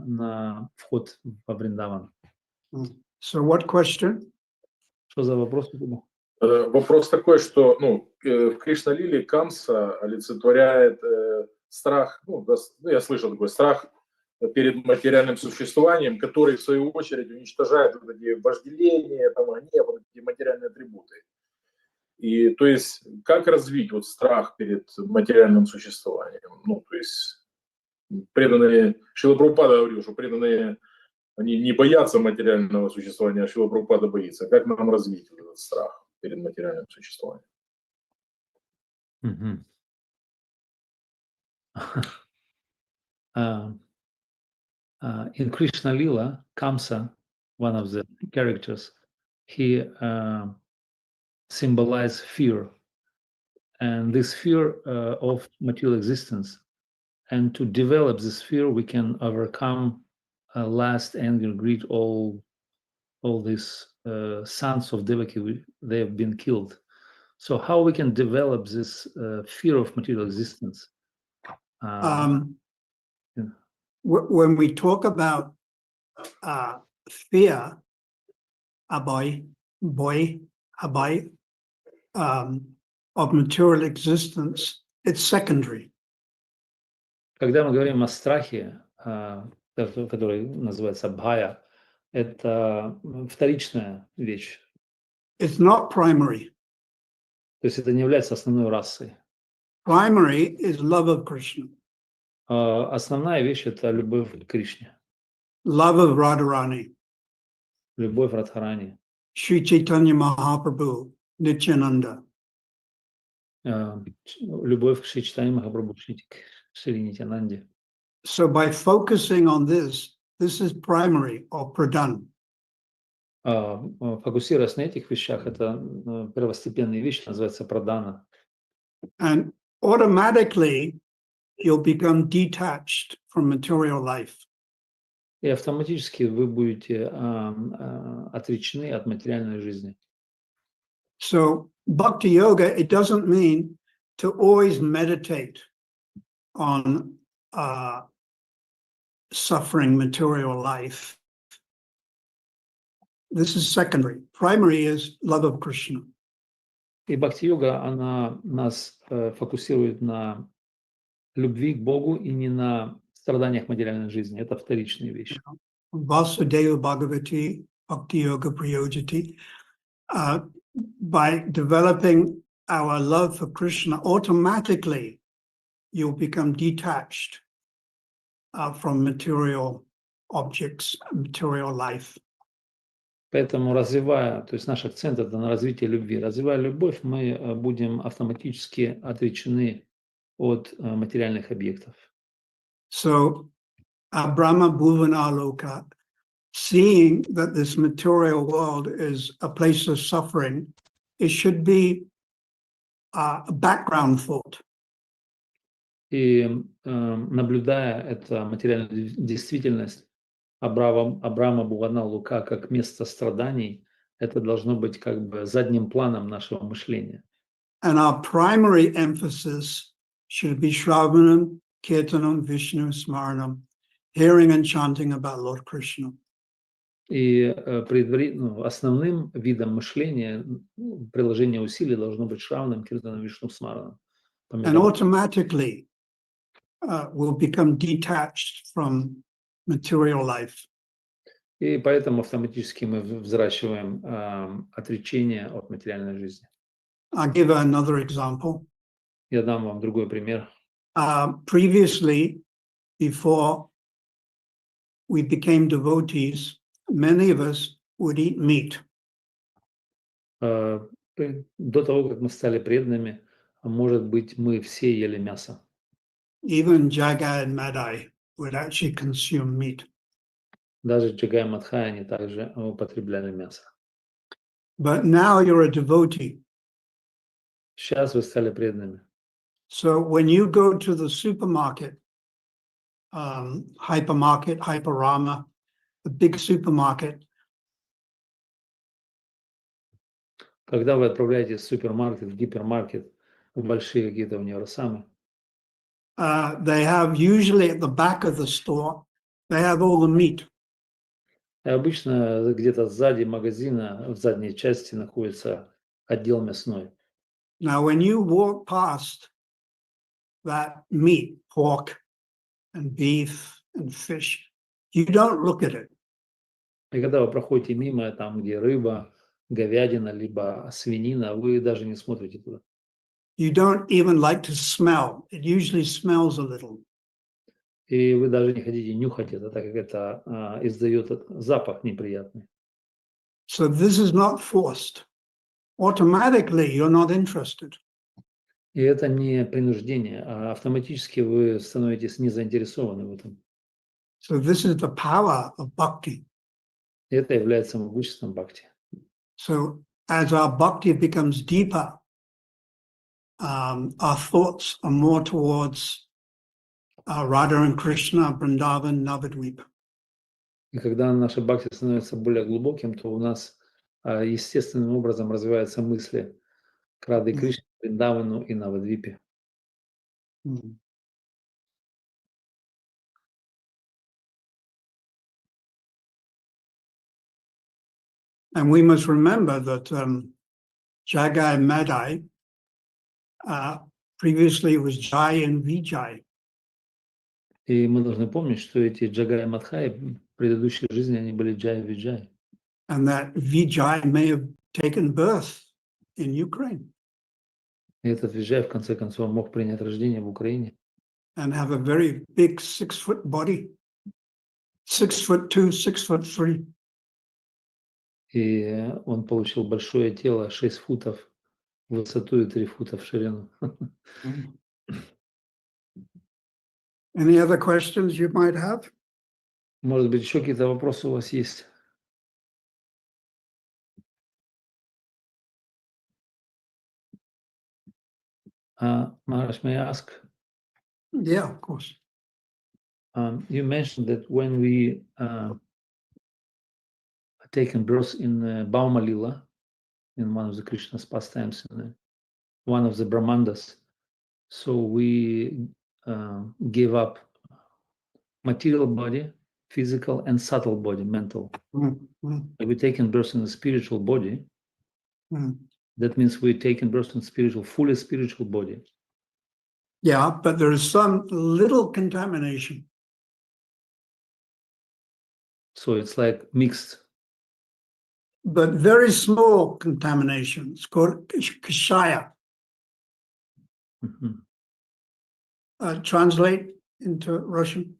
на вход во Вриндаван. So what question? Что за вопрос у тебя? Вопрос такой, что в Кришна-лиле Камса олицетворяет страх, я слышал такой страх перед материальным существованием, который в свою очередь уничтожает вот эти вожделения, гнев, вот эти материальные атрибуты. И то есть как развить вот страх перед материальным существованием? То есть преданные, Шрила Прабхупада говорил, что преданные они не боятся материального существования, а Шрила Прабхупада боится. Как нам развить вот этот страх перед материальным существованием? In Krishna Lila, Kamsa, one of the characters, he symbolizes fear. And this fear of material existence And to develop this fear, we can overcome lust, anger, greed, all these sons of Devaki, they have been killed. So how we can develop this fear of material existence? Yeah. When we talk about fear, abai, of material existence, it's secondary. Когда мы говорим о страхе, который называется бхая, это вторичная вещь. It's not primary. То есть это не является основной расой. Primary is love of Krishna, Основная вещь – это любовь к Кришне, love of Radharani, любовь Радхарани, Sri Chaitanya Mahaprabhu, Nityananda. любовь к Шри Чайтанье Махапрабху, Шри Нитянанде. So by focusing on this is primary or pradhan. Фокусируясь на этих вещах, это первостепенные вещи, называется прадана. And automatically you'll become detached from material life. И автоматически вы будете отречены от материальной жизни. So bhakti yoga, it doesn't mean to always meditate on suffering material life. This is secondary. Primary is love of Krishna. И бхакти-йога, она нас фокусирует на любви к Богу и не на страданиях материальной жизни. Это вторичные вещи. Vasudeva Bhagavati Bhakti Yoga Prayojati. By developing our love for Krishna, automatically you'll become detached from material objects, material life. Поэтому развивая, то есть наш акцент это на развитие любви. Развивая любовь, мы будем автоматически отречены от материальных объектов. So, Brahma Bhuvana Loka, seeing that this material world is a place of suffering, it should be a background thought. И наблюдая эту материальную действительность Абрама Бувана Лука как место страданий, это должно быть как бы задним планом нашего мышления. And our primary emphasis should be Shravanam, Kirtanam, Vishnu, Smaranam, hearing and chanting about Lord Krishna. И основным видом мышления, приложения усилий должно быть Шраваном, Киртаном, Вишну, Смараном. And automatically we'll become detached from material life. И поэтому автоматически мы взращиваем отречение от материальной жизни. I'll give another example. Я дам вам другой пример. Previously, before we became devotees, many of us would eat meat. До того, как мы стали преданными, может быть, мы все ели мясо. Even Jagai and Madai would actually consume meat. Даже Джагай и Мадхай, они также употребляли мясо. But now you're a devotee. Сейчас вы стали преданными. So when you go to the supermarket, hypermarket, Hyperama, the big supermarket, Когда вы отправляетесь в супермаркет, в гипермаркет, в большие какие-то универсамы, they have usually at the back of the store, they have all the meat. и обычно где-то сзади магазина, в задней части находится отдел мясной. Now, when you walk past that meat, pork and beef and fish, you don't look at it. И когда вы проходите мимо, там, где рыба, говядина, либо свинина, вы даже не смотрите туда. You don't even like to smell. It usually smells a little. И вы даже не хотите нюхать это, так как это издает запах неприятный. So this is not forced. Automatically, you're not interested. И это не принуждение, а автоматически вы становитесь не заинтересованы в этом. So this is the power of bhakti. И это является могуществом бхакти. So as our bhakti becomes deeper, our thoughts are more towards Radha and Krishna, Vrindavan, Navadvip. И когда наше бхакти становится более глубоким, то у нас естественным образом развиваются мысли к Раде Кришне, Вриндавану и Навадвипе. Mm. And we must remember that Jagai Madai previously was Jai and Vijay. И мы должны помнить, что эти Джагай и Мадхай в предыдущей жизни, они были Джай и Виджай. And that Vijay may have taken birth in Ukraine И этот Виджай, в конце концов, мог принять рождение в Украине. and have a very big 6-foot body, 6'2", 6'3". И он получил большое тело, 6 футов в высоту и 3 фута в ширину. Any other questions you might have? Может быть, еще какие-то вопросы у вас есть? Maharaj, may I ask? Yeah, of course. You mentioned that when we taken birth in Bauma Lila, in one of the Krishna's pastimes, in one of the Brahmandas, so we gave up material body, physical and subtle body, mental. We taken birth in a spiritual body. That means we taken birth in spiritual, fully spiritual body. Yeah, but there is some little contamination. So it's like mixed. But very small contamination. It's called kashaya. Translate into Russian.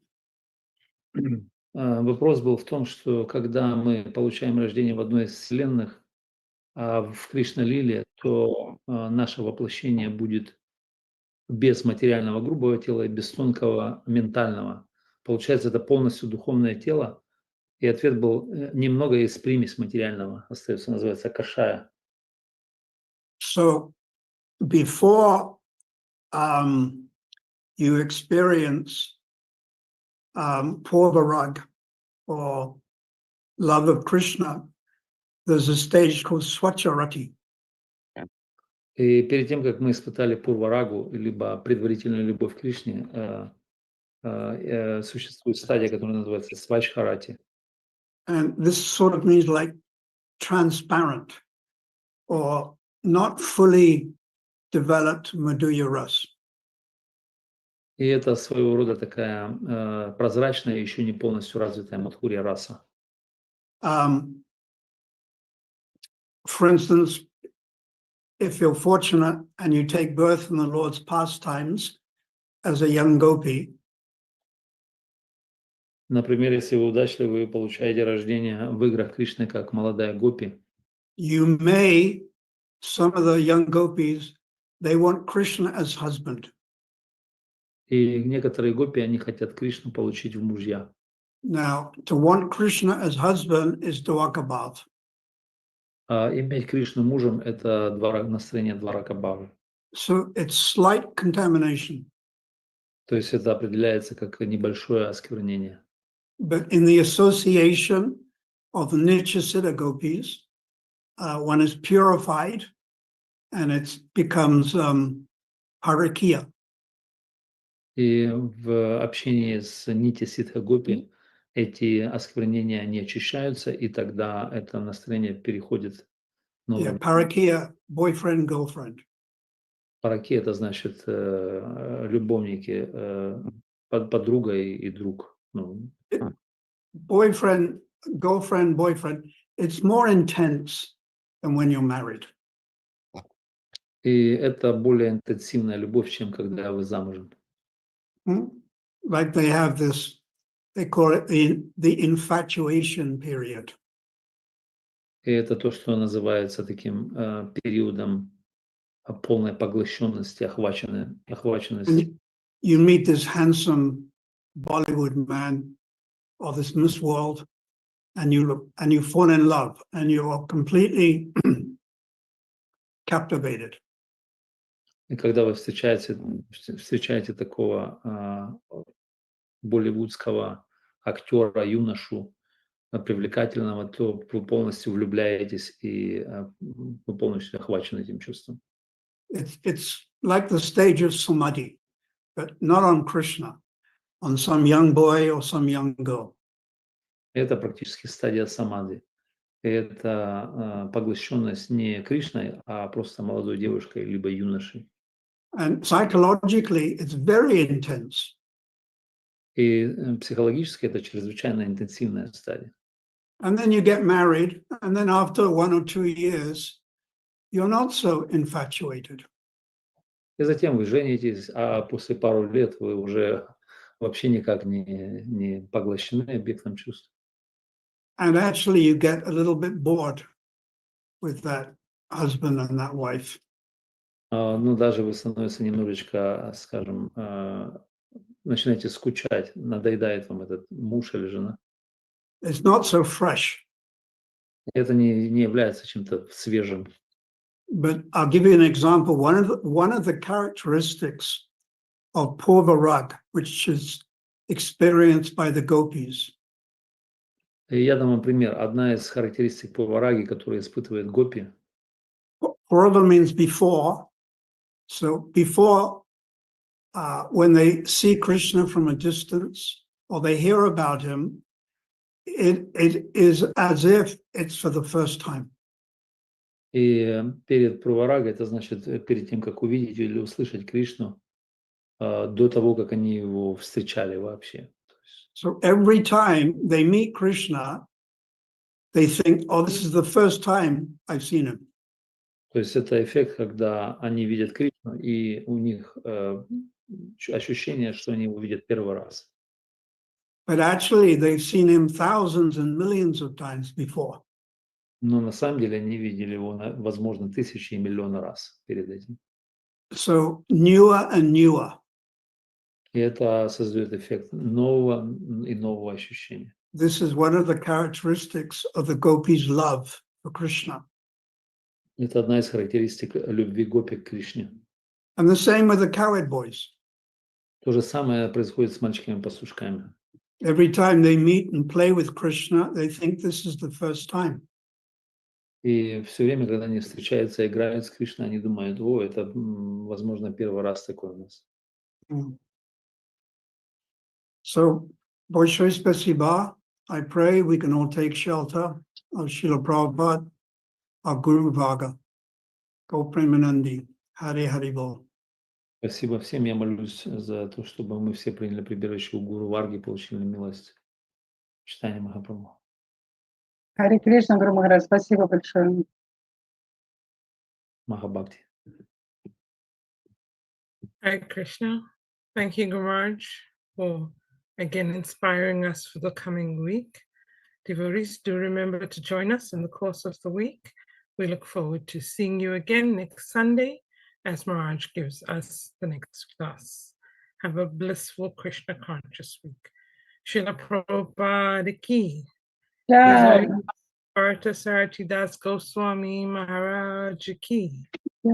Вопрос был в том, что когда мы получаем рождение в одной из вселенных, в Кришна-лиле, то наше воплощение будет без материального грубого тела и без тонкого ментального. Получается, это полностью духовное тело. И ответ был, немного есть примесь материального, остается, называется кашая. So before you experience Purvarag or love of Krishna, there's a stage called Swacharati. И перед тем, как мы испытали Пурварагу, либо предварительную любовь к Кришне, существует стадия, которая называется Свачхарати. And this sort of means like transparent or not fully developed Madhurya Ras. И это своего рода такая прозрачная, еще не полностью развитая Мадхурья раса. For instance, if you're fortunate and you take birth in the Lord's pastimes as a young gopi, например, если вы удачливы и получаете рождение в играх Кришны как молодая гопи, you may, some of the young gopis, they want Krishna as husband. и некоторые гопи, они хотят Кришну получить в мужья. Now, to want Krishna as husband is Dwakabhav. Иметь Кришну мужем – это настроение Дваракабхавы. So it's slight contamination. То есть это определяется как небольшое осквернение. But in the association of Nityasiddha gopis, one is purified and it becomes Harakiya. И в общении с Нити Сидха Гопи эти осквернения, они очищаются, и тогда это настроение переходит в новое. Yeah, Parakiya, boyfriend, girlfriend. Параки – это значит любовники, подруга и друг. Boyfriend, girlfriend, boyfriend, it's more intense than when you're married. И это более интенсивная любовь, чем когда вы замужем. Like they have this, they call it the infatuation period. И это то, что называется таким периодом полной поглощенности, охваченности. You meet this handsome Bollywood man or this Miss World, and you fall in love, and you are completely captivated. И когда вы встречаете такого болливудского актера, юношу, привлекательного, то вы полностью влюбляетесь, и вы полностью охвачены этим чувством. It's like the stage of samadhi, but not on Krishna, on some young boy or some young girl. Это практически стадия самадхи. Это поглощенность не Кришной, а просто молодой девушкой либо юношей. And psychologically, it's very intense. И психологически это чрезвычайно интенсивная стадия. And then you get married, and then after 1 or 2 years, you're not so infatuated. И затем вы женитесь, а после пару лет вы уже вообще никак не поглощены объектом чувств. And actually, you get a little bit bored with that husband and that wife. Ну, даже вы становитесь немножечко, скажем, начинаете скучать, надоедает вам этот муж или жена. It's not so fresh. Это не является чем-то свежим. But I'll give you an example. One of the characteristics of Purva Rag, which is experienced by the gopis, И я дам вам пример. Одна из характеристик пурвараги, которую испытывает гопи, Purva means before. So before, when they see Krishna from a distance or they hear about him, it is as if it's for the first time. и перед пурварагой, это значит перед тем, как увидеть или услышать Кришну, до того, как они его встречали вообще. So every time they meet Krishna, they think, oh, this is the first time I've seen him. То есть это эффект, когда они видят Кришну, и у них ощущение, что они его видят первый раз. But actually, they've seen him thousands and millions of times before. Но на самом деле они видели его, возможно, тысячи и миллионы раз перед этим. So newer and newer. И это создает эффект нового и нового ощущения. This is one of the characteristics of the gopis' love for Krishna. Это одна из характеристик любви гопи к Кришне. And the same with the cowherd boys. То же самое происходит с мальчиками-пастушками. Every time they meet and play with Krishna, they think this is the first time. И все время, когда они встречаются и играют с Кришной, они думают, о, это, возможно, первый раз такой у нас. So, Bolshoi Spasiba, I pray we can all take shelter of Srila Prabhupada, our Guru Varga. Go Premanandi, Hare Hare Bol. Спасибо всем. Я молюсь за то, чтобы мы все приняли прибежище у Гуру Варги, получили милость. Читание Махапрабху. Харе Кришна, Гуру Махарадж, спасибо большое. Махабхакти. Hare Krishna. Thank you, Guru Maharaj, for again inspiring us for the coming week. Devotees, do remember to join us in the course of the week. We look forward to seeing you again next Sunday as Maharaj gives us the next class. Have a blissful Krishna conscious week. Srila Prabhupada ki. Jai. Partha Sarathi Das Goswami Maharaj ki. Jai.